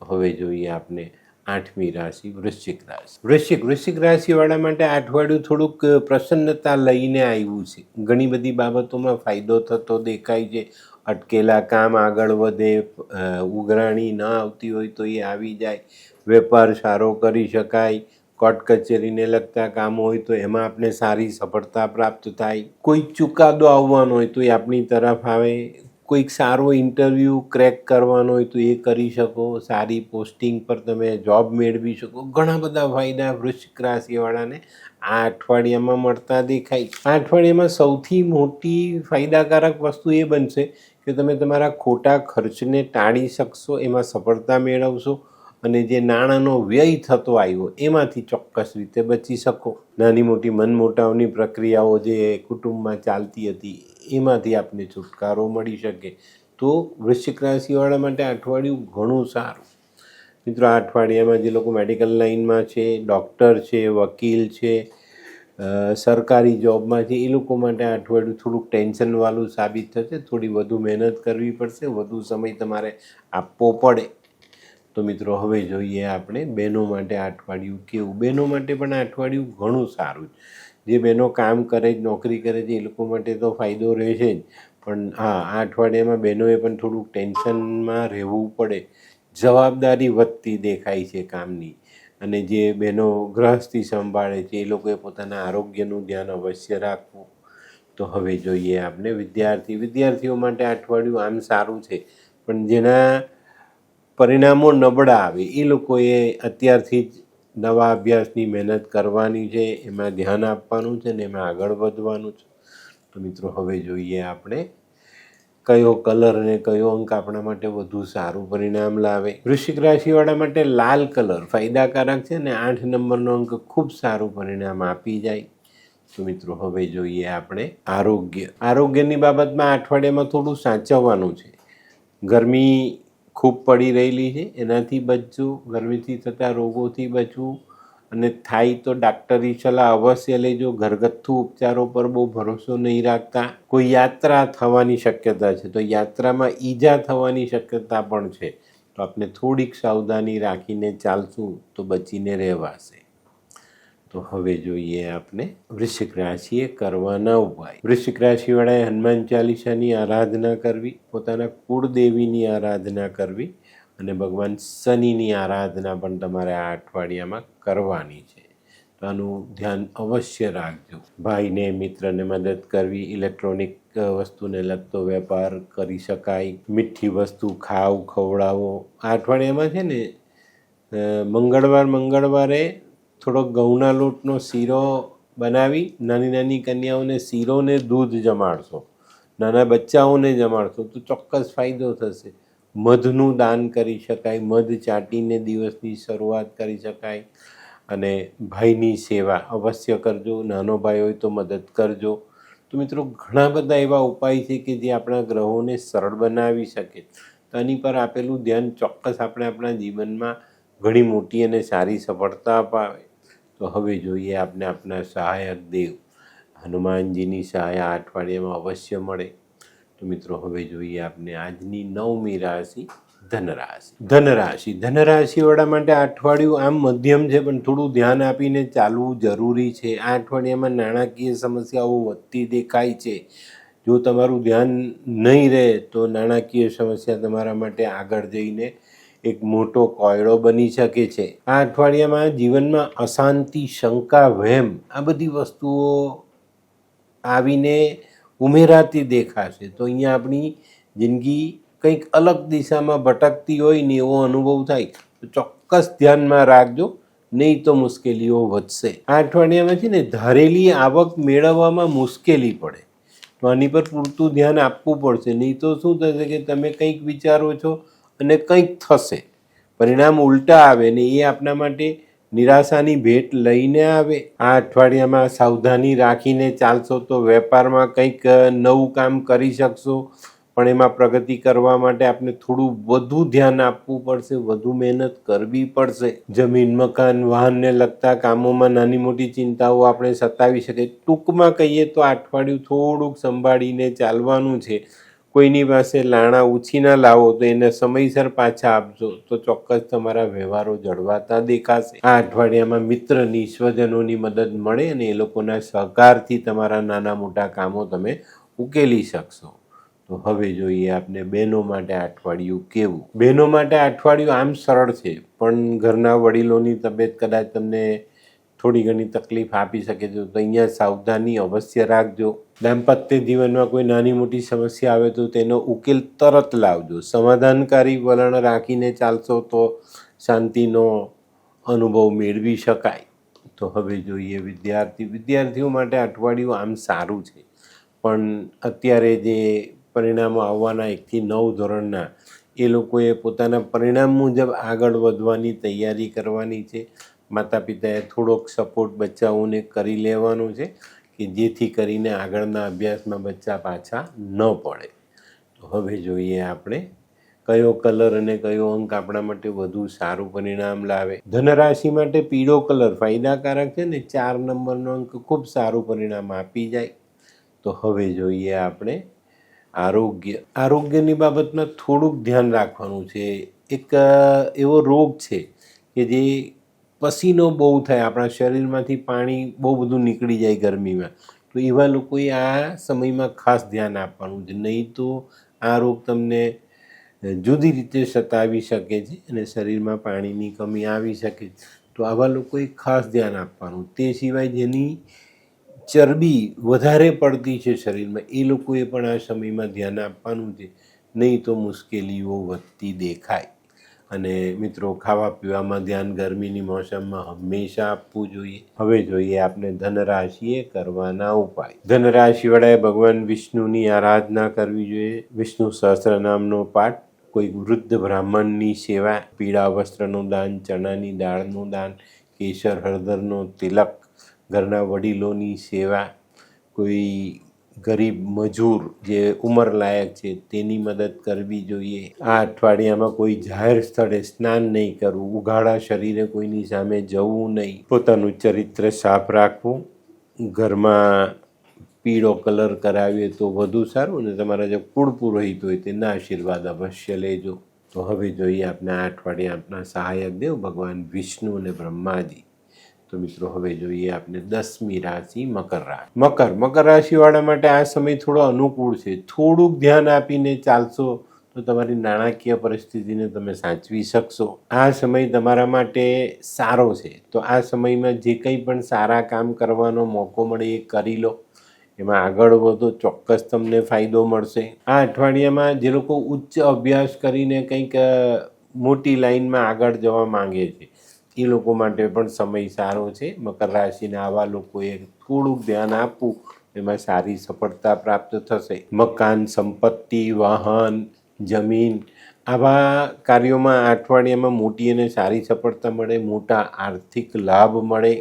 હવે જોઈએ આપણે 8મી રાશિ વૃશ્ચિક રાશિ. વૃશ્ચિક રાશિવાળા માટે આ અઠવાડિયું થોડુંક પ્રસન્નતા લઈને આવ્યું છે. ઘણી બધી બાબતોમાં ફાયદો થતો દેખાય છે. અટકેલા કામ આગળ વધે, ઉઘરાણી ન આવતી હોય તો એ આવી જાય. વેપાર સારો કરી શકાય. કોર્ટ કચેરીને લગતા કામો હોય તો એમાં આપણે સારી સફળતા પ્રાપ્ત થાય. કોઈક ચુકાદો આવવાનો હોય તો એ આપણી તરફ આવે. કોઈક સારો ઇન્ટરવ્યૂ ક્રેક કરવાનો હોય તો એ કરી શકો. સારી પોસ્ટિંગ પર તમે જોબ મેળવી શકો. ઘણા બધા ફાયદા વૃશ્ચિક રાશિવાળાને આ અઠવાડિયામાં મળતા દેખાય. આ અઠવાડિયામાં સૌથી મોટી ફાયદાકારક વસ્તુ એ બનશે કે તમે તમારા ખોટા ખર્ચને ટાળી શકશો, એમાં સફળતા મેળવશો અને જે નાણાંનો વ્યય થતો આવ્યો એમાંથી ચોક્કસ રીતે બચી શકો. નાની મોટી મનમોટાવની પ્રક્રિયાઓ જે કુટુંબમાં ચાલતી હતી એમાંથી આપને છુટકારો મળી શકે. તો વૃશ્ચિક રાશિવાળા માટે અઠવાડિયું ઘણું સારું. મિત્રો આ અઠવાડિયામાં જે લોકો મેડિકલ લાઇનમાં છે, ડૉક્ટર છે, વકીલ છે, સરકારી જોબમાં છે, એ લોકો માટે આ અઠવાડિયું થોડુંક ટેન્શનવાળું સાબિત થશે. થોડી વધુ મહેનત કરવી પડશે, વધુ સમય તમારે આપવો પડે. તો મિત્રો હવે જોઈએ આપણે બહેનો માટે આ અઠવાડિયું કેવું. બહેનો માટે પણ આ અઠવાડિયું ઘણું સારું. જે બહેનો કામ કરે છે, નોકરી કરે છે એ લોકો માટે તો ફાયદો રહેશે જ. પણ હા, આ અઠવાડિયામાં બહેનોએ પણ થોડુંક ટેન્શનમાં રહેવું પડે. જવાબદારી વધતી દેખાય છે કામની. અને જે બહેનો ગૃહસ્થી સંભાળે છે એ લોકોએ પોતાના આરોગ્યનું ધ્યાન અવશ્ય રાખવું. તો હવે જોઈએ આપણે વિદ્યાર્થીઓ માટે આ અઠવાડિયું આમ સારું છે, પણ જેના પરિણામો નબળા આવે એ લોકોએ અત્યારથી જ નવા અભ્યાસની મહેનત કરવાની છે, એમાં ધ્યાન આપવાનું છે ને એમાં આગળ વધવાનું છે. તો મિત્રો હવે જોઈએ આપણે કયો કલર અને કયો અંક આપણા માટે વધુ સારું પરિણામ લાવે. વૃશ્ચિક રાશિવાળા માટે લાલ કલર ફાયદાકારક છે ને 8 નંબરનો અંક ખૂબ સારું પરિણામ આપી જાય. તો મિત્રો હવે જોઈએ આપણે આરોગ્યની બાબતમાં અઠવાડિયામાં થોડું સાચવવાનું છે. ગરમી ખૂબ પડી રહેલી છે, એનાથી બચવું, ગરમીથી થતા રોગોથી બચવું. અને થાય તો ડાક્ટરી સલાહ અવશ્ય લેજો. ઘરગથ્થુ ઉપચારો પર બહુ ભરોસો નહીં રાખતા. કોઈ યાત્રા થવાની શક્યતા છે તો યાત્રામાં ઈજા થવાની શક્યતા પણ છે. તો આપણે થોડીક સાવધાની રાખીને ચાલશું તો બચીને રહેવાશે. તો હવે જોઈએ આપણે વૃશ્ચિક રાશિએ કરવાના ઉપાય. વૃશ્ચિક રાશિવાળાએ હનુમાન ચાલીસાની આરાધના કરવી, પોતાના કુળદેવીની આરાધના કરવી અને ભગવાન શનિની આરાધના પણ તમારે આ અઠવાડિયામાં કરવાની છે. તો આનું ધ્યાન અવશ્ય રાખજો. ભાઈને, મિત્રને મદદ કરવી, ઇલેક્ટ્રોનિક વસ્તુને લગતો વેપાર કરી શકાય, મીઠી વસ્તુ ખવડાવો. આ અઠવાડિયામાં છે ને મંગળવારે થોડોક ઘઉંના લોટનો શીરો બનાવી નાની નાની કન્યાઓને શીરોને દૂધ જમાડશો, નાના બચ્ચાઓને જમાડશો તો ચોક્કસ ફાયદો થશે. મધનું દાન કરી શકાય, મધ ચાટીને દિવસની શરૂઆત કરી શકાય. અને ભાઈની સેવા અવશ્ય કરજો. નાનો ભાઈ હોય તો મદદ કરજો. તો મિત્રો ઘણા બધા એવા ઉપાય છે કે જે આપણા ગ્રહોને સરળ બનાવી શકે. તો આની પર આપેલું ધ્યાન ચોક્કસ આપણે આપણા જીવનમાં ઘણી મોટી અને સારી સફળતા અપાવે. તો હવે જોઈએ આપણે આપણા સહાયક દેવ હનુમાનજીની સહાય આ અઠવાડિયામાં અવશ્ય મળે. તો મિત્રો હવે જોઈએ આપણે આજની 9મી રાશિ ધનરાશિવાળા માટે આ અઠવાડિયું આમ મધ્યમ છે, પણ થોડું ધ્યાન આપીને ચાલવું જરૂરી છે. આ અઠવાડિયામાં નાણાકીય સમસ્યાઓ વધતી દેખાય છે. જો તમારું ધ્યાન નહીં રહે તો નાણાકીય સમસ્યા તમારા માટે આગળ જઈને એક મોટો કોયડો બની શકે છે. આ અઠવાડિયામાં જીવનમાં અશાંતિ, શંકા, વહેમ આ બધી વસ્તુઓ આવીને ઉમેરાતી દેખાશે. તો અહીંયા આપણી જિંદગી કંઈક અલગ દિશામાં ભટકતી હોય ને એવો અનુભવ થાય તો ચોક્કસ ધ્યાનમાં રાખજો, નહીં તો મુશ્કેલીઓ વધશે. આ અઠવાડિયામાં છે ને ધારેલી આવક મેળવવામાં મુશ્કેલી પડે, તો આની પર પૂરતું ધ્યાન આપવું પડશે. નહીં તો શું થશે કે તમે કંઈક વિચારો છો અને કંઈક થશે, પરિણામ ઉલટા આવે ને એ આપણા માટે નિરાશાની ભેટ લઈને આવે. આ અઠવાડિયામાં સાવધાની રાખીને ચાલશો તો વેપારમાં કંઈક નવું કામ કરી શકશો, પણ એમાં પ્રગતિ કરવા માટે આપણે થોડું વધુ ધ્યાન આપવું પડશે, વધુ મહેનત કરવી પડશે. જમીન, મકાન, વાહનને લગતા કામોમાં નાની મોટી ચિંતાઓ આપણે સતાવી શકે. ટૂંકમાં કહીએ તો આ અઠવાડિયું થોડુંક સંભાળીને ચાલવાનું છે. કોઈની પાસે લાણા ઉછીના લાવો તો એને સમયસર પાછા આપજો તો ચોક્કસ તમારા વ્યવહારો જળવાતા દેખાશે. આ અઠવાડિયામાં મિત્રની, સ્વજનોની મદદ મળે અને એ લોકોના સહકારથી તમારા નાના મોટા કામો તમે ઉકેલી શકશો. તો હવે જોઈએ આપણે બહેનો માટે આ અઠવાડિયું કેવું. બહેનો માટે આ અઠવાડિયું આમ સરળ છે, પણ ઘરના વડીલોની તબિયત કદાચ તમને થોડી ઘણી તકલીફ આપી શકે છે, તો અહીંયા સાવધાની અવશ્ય રાખજો. દાંપત્ય જીવનમાં કોઈ નાની મોટી સમસ્યા આવે તો તેનો ઉકેલ તરત લાવજો. સમાધાનકારી વલણ રાખીને ચાલશો તો શાંતિનો અનુભવ મેળવી શકાય. તો હવે જોઈએ વિદ્યાર્થીઓ માટે અઠવાડિયું આમ સારું છે, પણ અત્યારે જે પરિણામો આવવાના 1 થી 9 ધોરણના એ લોકોએ પોતાના પરિણામ મુજબ આગળ વધવાની તૈયારી કરવાની છે. માતા પિતાએ થોડોક સપોર્ટ બચ્ચાઓને કરી લેવાનો છે કે જેથી કરીને આગળના અભ્યાસમાં બચ્ચા પાછા ન પડે. તો હવે જોઈએ આપણે કયો કલર અને કયો અંક આપણા માટે વધુ સારું પરિણામ લાવે. ધનરાશિ માટે પીળો કલર ફાયદાકારક છે ને 4 નંબરનો અંક ખૂબ સારું પરિણામ આપી જાય. તો હવે જોઈએ આપણે આરોગ્યની બાબતમાં થોડુંક ધ્યાન રાખવાનું છે. એક એવો રોગ છે કે જે પસીનો બહુ થાય, આપણા શરીરમાંથી પાણી બહુ બધું નીકળી જાય ગરમીમાં, તો એવા લોકોએ આ સમયમાં ખાસ ધ્યાન આપવાનું છે. નહીં તો આ રોગ તમને જુદી રીતે સતાવી શકે છે અને શરીરમાં પાણીની કમી આવી શકે. તો આવા લોકોએ ખાસ ધ્યાન આપવાનું. તે સિવાય જેની ચરબી વધારે પડતી છે શરીરમાં, એ લોકોએ પણ આ સમયમાં ધ્યાન આપવાનું છે, નહીં તો મુશ્કેલીઓ વધતી દેખાય. અને મિત્રો, ખાવા પીવામાં ધ્યાન ગરમીની મોસમમાં હંમેશા આપવું જોઈએ. હવે જોઈએ આપણે ધનરાશિએ કરવાના ઉપાય. ધનરાશિવાળાએ ભગવાન વિષ્ણુની આરાધના કરવી જોઈએ. વિષ્ણુ સહસ્રનામનો પાઠ, કોઈ વૃદ્ધ બ્રાહ્મણની સેવા, પીળા વસ્ત્રનું દાન, ચણાની દાળનું દાન, કેસર હળદરનો તિલક, ઘરના વડીલોની સેવા, કોઈ ગરીબ મજૂર જે ઉંમરલાયક છે તેની મદદ કરવી જોઈએ. આ અઠવાડિયામાં કોઈ જાહેર સ્થળે સ્નાન નહીં કરવું, ઉઘાડા શરીરે કોઈની સામે જવું નહીં, પોતાનું ચરિત્ર સાફ રાખવું, ઘરમાં પીળો કલર કરાવીએ તો વધુ સારું, અને તમારા જે કુળ પુરોહિત હોય તેના આશીર્વાદ અવશ્ય લેજો. તો હવે જોઈએ આપણે આ અઠવાડિયે આપણા સહાયક દેવ ભગવાન વિષ્ણુ અને બ્રહ્માજી. તો મિત્રો, હવે જોઈએ આપણે 10મી રાશિ મકર રાશિ. મકર રાશિવાળા માટે આ સમય થોડો અનુકૂળ છે. થોડુંક ધ્યાન આપીને ચાલશો તો તમારી નાણાકીય પરિસ્થિતિને તમે સાચવી શકશો. આ સમય તમારા માટે સારો છે. તો આ સમયમાં જે કંઈ પણ સારા કામ કરવાનો મોકો મળે એ કરી લો, એમાં આગળ વધો, ચોક્કસ તમને ફાયદો મળશે. આ અઠવાડિયામાં જે લોકો ઉચ્ચ અભ્યાસ કરીને કંઈક મોટી લાઈનમાં આગળ જવા માંગે છે એ લોકો માટે પણ સમય સારો છે. મકર રાશિના આવા લોકોએ થોડુંક ધ્યાન આપવું, એમાં સારી સફળતા પ્રાપ્ત થશે. મકાન, સંપત્તિ, વાહન, જમીન આવા કાર્યોમાં આ અઠવાડિયામાં મોટી અને સારી સફળતા મળે, મોટા આર્થિક લાભ મળે,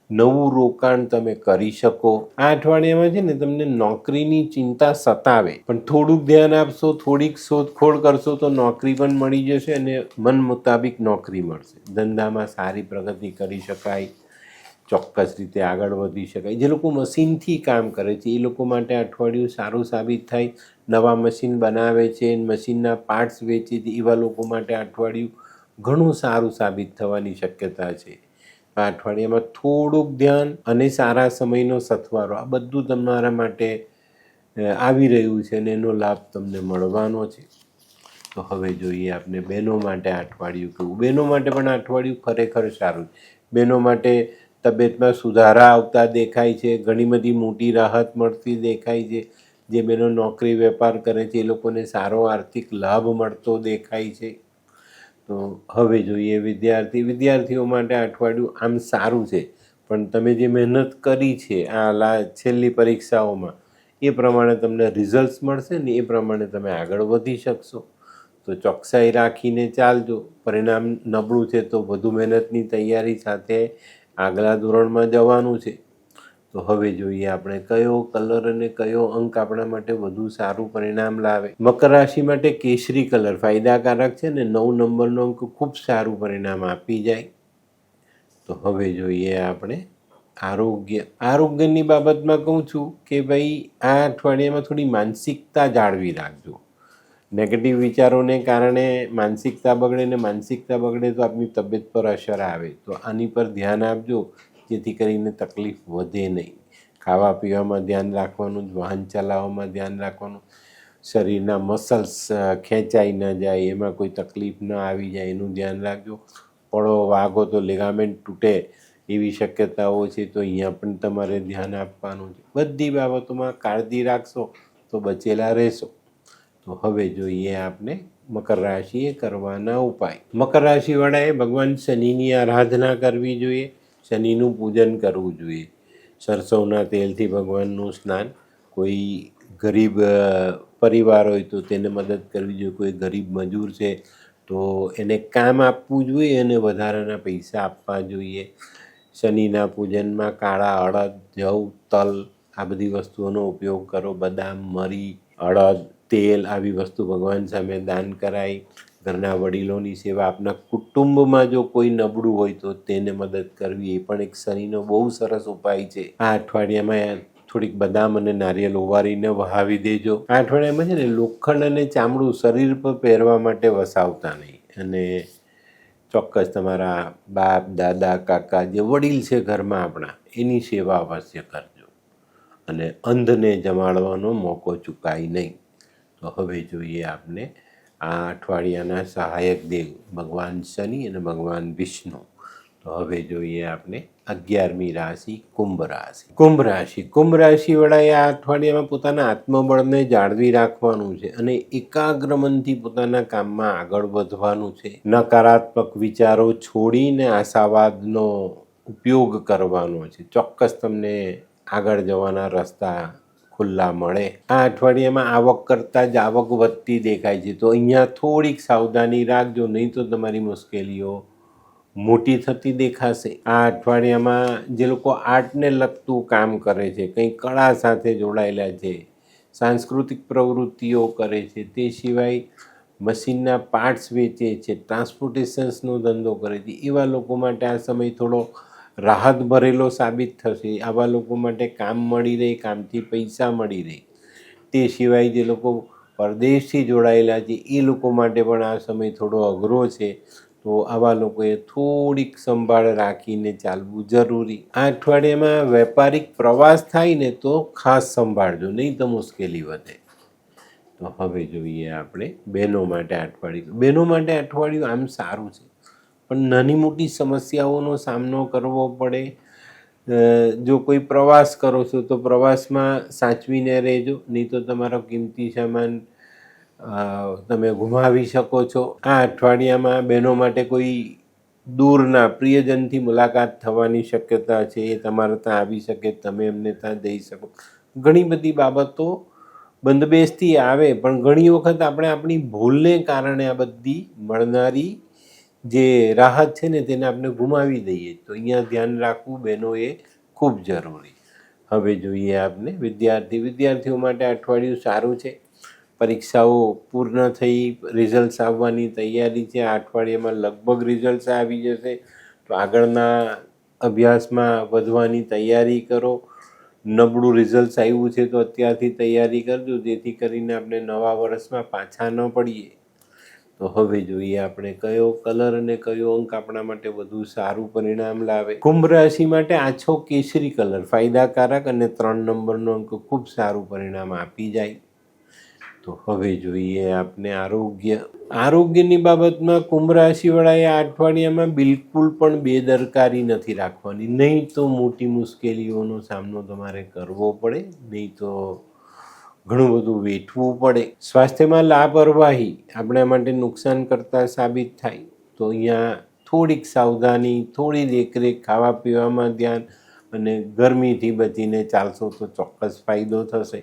નવું રોકાણ તમે કરી શકો. આ અઠવાડિયામાં છે ને તમને નોકરીની ચિંતા સતાવે, પણ થોડુંક ધ્યાન આપશો, થોડીક શોધખોળ કરશો તો નોકરી પણ મળી જશે અને મન મુતાબિક નોકરી મળશે. ધંધામાં સારી પ્રગતિ કરી શકાય, ચોક્કસ રીતે આગળ વધી શકાય. જે લોકો મશીનથી કામ કરે છે એ લોકો માટે અઠવાડિયું સારું સાબિત થાય. નવા મશીન બનાવે છે, મશીનના પાર્ટ્સ વેચે છે, એવા લોકો માટે અઠવાડિયું ઘણું સારું સાબિત થવાની શક્યતા છે. આ અઠવાડિયામાં થોડુંક ધ્યાન અને સારા સમયનો સથવારો, આ બધું તમારા માટે આવી રહ્યું છે અને એનો લાભ તમને મળવાનો છે. તો હવે જોઈએ આપણે બહેનો માટે આ અઠવાડિયું કેવું. બહેનો માટે પણ આ અઠવાડિયું ખરેખર સારું છે. બહેનો માટે તબિયતમાં સુધારા આવતા દેખાય છે, ઘણી બધી મોટી રાહત મળતી દેખાય છે. જે બહેનો નોકરી વેપાર કરે છે એ લોકોને સારો આર્થિક લાભ મળતો દેખાય છે. તો હવે જોઈએ વિદ્યાર્થીઓ માટે આ અઠવાડિયું આમ સારું છે, પણ તમે જે મહેનત કરી છે આ છેલ્લી પરીક્ષાઓમાં એ પ્રમાણે તમને રિઝલ્ટ્સ મળશે ને એ પ્રમાણે તમે આગળ વધી શકશો. તો ચોકસાઈ રાખીને ચાલજો. પરિણામ નબળું છે તો વધુ મહેનતની તૈયારી સાથે આગલા ધોરણમાં જવાનું છે. તો હવે જોઈએ આપણે કયો કલર અને કયો અંક આપણા માટે વધુ સારું પરિણામ લાવે. મકર રાશિ માટે કેસરી કલર ફાયદાકારક છે ને 9 નંબરનો અંક ખૂબ સારું પરિણામ આપી જાય. તો હવે જોઈએ આપણે આરોગ્યની બાબતમાં કહું છું કે ભાઈ આ અઠવાડિયામાં થોડી માનસિકતા જાળવી રાખજો. નેગેટિવ વિચારોને કારણે માનસિકતા બગડે તો આપની તબિયત પર અસર આવે. તો આની પર ધ્યાન આપજો જેથી કરીને તકલીફ વધે નહીં. ખાવા પીવામાં ધ્યાન રાખવાનું, વાહન ચલાવવામાં ધ્યાન રાખવાનું, શરીરના મસલ્સ ખેંચાઈ ન જાય, એમાં કોઈ તકલીફ ન આવી જાય એનું ધ્યાન રાખજો. પડો વાગો તો લિગામેન્ટ તૂટે એવી શક્યતાઓ છે, તો અહીંયા પણ તમારે ધ્યાન આપવાનું છે. બધી બાબતોમાં કાળજી રાખશો તો બચેલા રહેશો. તો હવે જોઈએ આપણે મકર રાશિએ કરવાના ઉપાય. મકર રાશિવાળાએ ભગવાન શનિની આરાધના કરવી જોઈએ, શનિનું પૂજન કરવું જોઈએ. સરસવના તેલથી ભગવાનનું સ્નાન, કોઈ ગરીબ પરિવાર હોય તો તેને મદદ કરવી જોઈએ, કોઈ ગરીબ મજૂર છે તો એને કામ આપવું જોઈએ અને વધારાના પૈસા આપવા જોઈએ. શનિના પૂજનમાં કાળા અડદ, જવ, તલ આ બધી વસ્તુઓનો ઉપયોગ કરો. બદામ, મરી, અડદ, તેલ આવી વસ્તુ ભગવાન સામે દાન કરાય. ઘરના વડીલોની સેવા, આપના કુટુંબમાં જો કોઈ નબળું હોય તો તેને મદદ કરવી એ પણ એક શનિનો બહુ સરસ ઉપાય છે. આ અઠવાડિયામાં થોડીક બદામ અને નારિયેલ ઓવારીને વહાવી દેજો. આ અઠવાડિયામાં છે ને લોખંડ અને ચામડું શરીર પર પહેરવા માટે વસાવતા નહીં. અને ચોક્કસ તમારા બાપ, દાદા, કાકા જે વડીલ છે ઘરમાં આપણા, એની સેવા અવશ્ય કરજો. અને અંધને જમાડવાનો મોકો ચૂકાય નહીં. તો હવે જોઈએ આપણે આ અઠવાડિયાના સહાયક દેવ ભગવાન શનિ અને ભગવાન વિષ્ણુ. તો હવે જોઈએ આપણે 11મી રાશિ કુંભ રાશિ. કુંભ રાશિવાળાએ આ અઠવાડિયામાં પોતાના આત્મબળને જાળવી રાખવાનું છે અને એકાગ્ર મનથી પોતાના કામમાં આગળ વધવાનું છે. નકારાત્મક વિચારો છોડીને આશાવાદનો ઉપયોગ કરવાનો છે. ચોક્કસ તમને આગળ જવાના રસ્તા ખુલ્લા મળે. આ અઠવાડિયામાં આવક કરતાં જ આવક વધતી દેખાય છે, તો અહીંયા થોડીક સાવધાની રાખજો, નહીં તો તમારી મુશ્કેલીઓ મોટી થતી દેખાશે. આ અઠવાડિયામાં જે લોકો આર્ટને લગતું કામ કરે છે, કંઈ કળા સાથે જોડાયેલા છે, સાંસ્કૃતિક પ્રવૃત્તિઓ કરે છે, તે સિવાય મશીનના પાર્ટ્સ વેચે છે, ટ્રાન્સપોર્ટેશન્સનો ધંધો કરે છે, એવા લોકો માટે આ સમય થોડો રાહત ભરેલો સાબિત થશે. આવા લોકો માટે કામ મળી રહે, કામથી પૈસા મળી રહે. તે સિવાય જે લોકો પરદેશથી જોડાયેલા છે એ લોકો માટે પણ આ સમય થોડો અઘરો છે. તો આવા લોકોએ થોડીક સંભાળ રાખીને ચાલવું જરૂરી. આ અઠવાડિયામાં વેપારિક પ્રવાસ થાય ને તો ખાસ સંભાળજો, નહીં તો મુશ્કેલી વધે. તો હવે જોઈએ આપણે બહેનો માટે અઠવાડિયું આમ સારું છે, પણ નાની મોટી સમસ્યાઓનો સામનો કરવો પડે. જો કોઈ પ્રવાસ કરો છો તો પ્રવાસમાં સાચવીને રહેજો, નહીં તો તમારો કિંમતી સામાન તમે ગુમાવી શકો છો. આ અઠવાડિયામાં બહેનો માટે કોઈ દૂરના પ્રિયજનથી મુલાકાત થવાની શક્યતા છે, એ તમારે ત્યાં આવી શકે, તમે એમને ત્યાં જઈ શકો. ઘણી બધી બાબતો બંધબેસથી આવે, પણ ઘણી વખત આપણે આપણી ભૂલને કારણે આ બધી મળનારી જે રાહત છે ને તેને આપણે ગુમાવી દઈએ. તો અહીંયા ધ્યાન રાખવું બહેનોએ ખૂબ જરૂરી. હવે જોઈએ આપણે વિદ્યાર્થીઓ માટે અઠવાડિયું સારું છે. પરીક્ષાઓ પૂર્ણ થઈ, રિઝલ્ટ્સ આવવાની તૈયારી છે. આ અઠવાડિયામાં લગભગ રિઝલ્ટ્સ આવી જશે. તો આગળના અભ્યાસમાં વધવાની તૈયારી કરો. નબળું રિઝલ્ટ્સ આવ્યું છે તો અત્યારથી તૈયારી કરજો, જેથી કરીને આપણે નવા વર્ષમાં પાછા ન પડીએ. તો હવે જોઈએ આપણે કયો કલર અને કયો અંક આપણા માટે વધુ સારું પરિણામ લાવે. કુંભ રાશિ માટે આછો કેસરી કલર ફાયદાકારક અને 3 નંબરનો અંક ખૂબ સારું પરિણામ આપી જાય. તો હવે જોઈએ આપણે આરોગ્યની બાબતમાં કુંભ રાશિવાળાએ આ અઠવાડિયામાં બિલકુલ પણ બેદરકારી નથી રાખવાની, નહીં તો મોટી મુશ્કેલીઓનો સામનો તમારે કરવો પડે, નહીં તો ઘણું બધું વેઠવું પડે. સ્વાસ્થ્યમાં લાપરવાહી આપણા માટે નુકસાન કરતા સાબિત થાય. તો અહીંયા થોડીક સાવધાની, થોડી દેખરેખ, ખાવા પીવામાં ધ્યાન અને ગરમીથી બચીને ચાલશો તો ચોક્કસ ફાયદો થશે.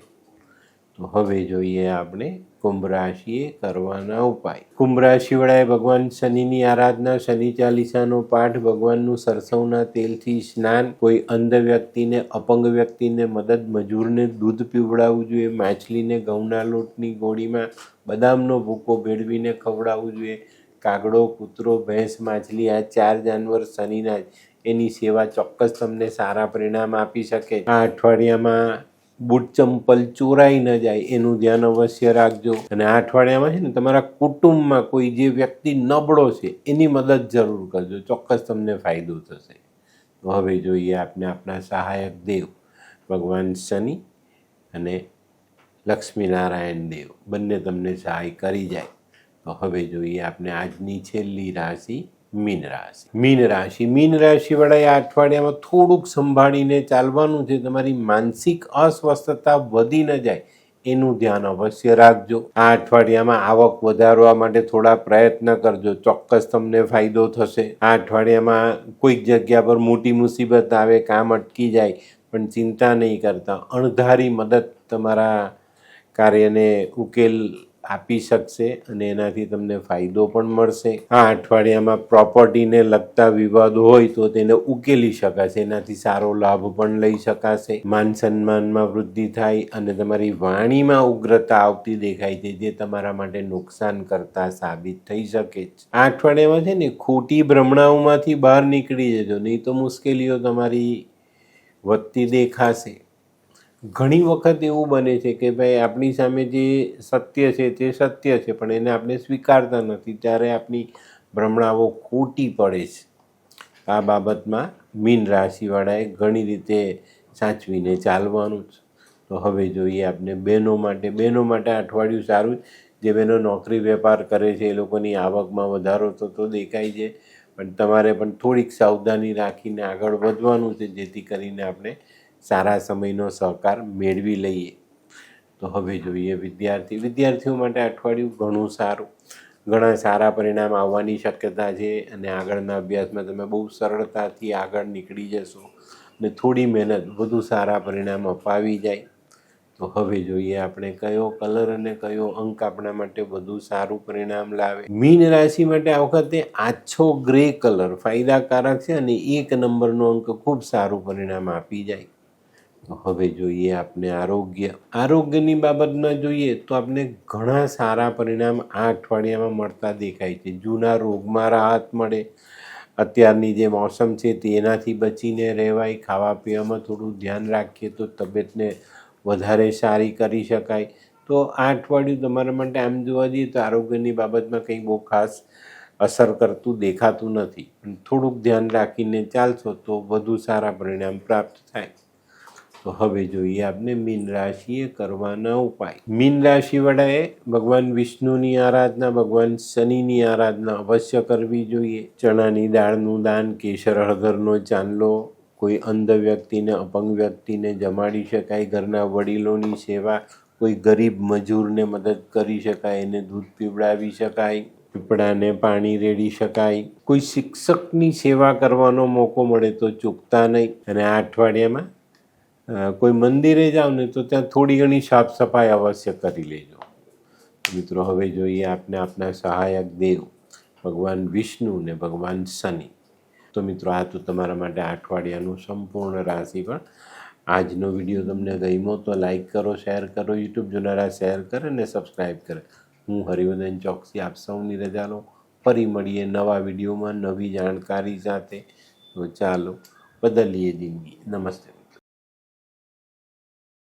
તો હવે જોઈએ આપણે કુંભ રાશિએ કરવાના ઉપાય. કુંભ રાશિવાળાએ ભગવાન શનિની આરાધના, શનિ ચાલીસાનો પાઠ, ભગવાનનું સરસવના તેલથી સ્નાન, કોઈ અંધ વ્યક્તિને, અપંગ વ્યક્તિને મદદ, મજૂરને દૂધ પીવડાવવું જોઈએ, માછલીને ઘઉંના લોટની ગોળીમાં બદામનો ભૂકો ભેળવીને ખવડાવવું જોઈએ. કાગડો, કૂતરો, ભેંસ, માછલી આ 4 જાનવર શનિના એની સેવા ચોક્કસ તમને સારા પરિણામ આપી શકે. આ અઠવાડિયામાં બૂટ ચંપલ ચોરાઈ ન જાય એનું ધ્યાન અવશ્ય રાખજો. અને આ અઠવાડિયામાં છે ને તમારા કુટુંબમાં કોઈ જે વ્યક્તિ નબળો છે એની મદદ જરૂર કરજો, ચોક્કસ તમને ફાયદો થશે. તો હવે જોઈએ આપણે આપણા સહાયક દેવ ભગવાન શનિ અને લક્ષ્મીનારાયણ દેવ બંને તમને સહાય કરી જાય. તો હવે જોઈએ આપણે આજની છેલ્લી રાશિ મીન રાશિ. મીન રાશિવાળાએ આ અઠવાડિયામાં થોડુંક સંભાળીને ચાલવાનું છે. તમારી માનસિક અસ્વસ્થતા વધી ન જાય એનું ધ્યાન અવશ્ય રાખજો. આ અઠવાડિયામાં આવક વધારવા માટે થોડા પ્રયત્ન કરજો, ચોક્કસ તમને ફાયદો થશે. આ અઠવાડિયામાં કોઈક જગ્યા પર મોટી મુસીબત આવે, કામ અટકી જાય, પણ ચિંતા નહીં કરતા. અણધારી મદદ તમારા કાર્યને ઉકેલ આપી શકશે અને એનાથી તમને ફાયદો પણ મળશે. આ અઠવાડિયામાં પ્રોપર્ટીને લગતા વિવાદો હોય તો તેને ઉકેલી શકાશે, એનાથી સારો લાભ પણ લઈ શકાશે. માન સન્માનમાં વૃદ્ધિ થાય અને તમારી વાણીમાં ઉગ્રતા આવતી દેખાય છે, જે તમારા માટે નુકસાન કરતા સાબિત થઈ શકે છે. આ અઠવાડિયામાં છે ને ખોટી ભ્રમણાઓમાંથી બહાર નીકળી જજો, નહીં તો મુશ્કેલીઓ તમારી વધતી દેખાશે. ઘણી વખત એવું બને છે કે ભાઈ આપણી સામે જે સત્ય છે તે સત્ય છે, પણ એને આપણે સ્વીકારતા નથી, ત્યારે આપણી ભ્રમણાઓ ખોટી પડે છે. આ બાબતમાં મીન રાશિવાળાએ ઘણી રીતે સાચવીને ચાલવાનું છે. તો હવે જોઈએ આપણે બહેનો માટે અઠવાડિયું સારું. જે બહેનો નોકરી વેપાર કરે છે એ લોકોની આવકમાં વધારો થતો દેખાય છે, પણ તમારે પણ થોડીક સાવધાની રાખીને આગળ વધવાનું છે, જેથી કરીને આપણે સારા સમયનો સહકાર મેળવી લઈએ. તો હવે જોઈએ વિદ્યાર્થીઓ માટે અઠવાડિયું ઘણું સારું. ઘણા સારા પરિણામ આવવાની શક્યતા છે અને આગળના અભ્યાસમાં તમે બહુ સરળતાથી આગળ નીકળી જશો અને થોડી મહેનત વધુ સારા પરિણામ અપાવી જાય. તો હવે જોઈએ આપણે કયો કલર અને કયો અંક આપણા માટે વધુ સારું પરિણામ લાવે. મીન રાશિ માટે આ વખતે આછો ગ્રે કલર ફાયદાકારક છે અને 1 નંબરનો અંક ખૂબ સારું પરિણામ આપી જાય. તો હવે જોઈએ આપણે આરોગ્યની બાબતમાં જોઈએ તો આપણે ઘણા સારા પરિણામ આ અઠવાડિયામાં મળતા દેખાય છે. જૂના રોગમાં રાહત મળે, અત્યારની જે મોસમ છે તેનાથી બચીને રહેવાય, ખાવા પીવામાં થોડું ધ્યાન રાખીએ તો તબિયતને વધારે સારી કરી શકાય. તો આ અઠવાડિયું તમારા માટે આમ જોવા જઈએ તો આરોગ્યની બાબતમાં કંઈ બહુ ખાસ અસર કરતું દેખાતું નથી, પણ થોડુંક ધ્યાન રાખીને ચાલશો તો વધુ સારા પરિણામ પ્રાપ્ત થાય. તો હવે જોઈએ આપણે મીન રાશિએ કરવાના ઉપાય. મીન રાશિવાળાએ ભગવાન વિષ્ણુની આરાધના, ભગવાન શનિની આરાધના અવશ્ય કરવી જોઈએ. ચણાની દાળનું દાન, કેસર હળદરનો ચાંદલો, કોઈ અંધ વ્યક્તિને, અપંગ વ્યક્તિને જમાડી શકાય, ઘરના વડીલોની સેવા, કોઈ ગરીબ મજૂરને મદદ કરી શકાય, એને દૂધ પીવડાવી શકાય, પીપળાને પાણી રેડી શકાય. કોઈ શિક્ષકની સેવા કરવાનો મોકો મળે તો ચૂકતા નહીં. અને આ અઠવાડિયામાં કોઈ મંદિરે જાઓ ને તો ત્યાં થોડી ઘણી સાફ સફાઈ અવશ્ય કરી લેજો. મિત્રો હવે જોઈએ આપણે આપણા સહાયક દેવ ભગવાન વિષ્ણુ ને ભગવાન શનિ. તો મિત્રો આ તો તમારા માટે અઠવાડિયાનું સંપૂર્ણ રાશિફળ. આજનો વિડીયો તમને ગમ્યો તો લાઈક કરો, શેર કરો, યુટ્યુબ જોનારા શેર કરે અને સબસ્ક્રાઈબ કરે. હું હરિવર્ધન ચોકસી આપ સૌની રજા લો. ફરી મળીએ નવા વિડીયોમાં નવી જાણકારી સાથે. તો ચાલો બદલીએ જિંદગી. નમસ્તે.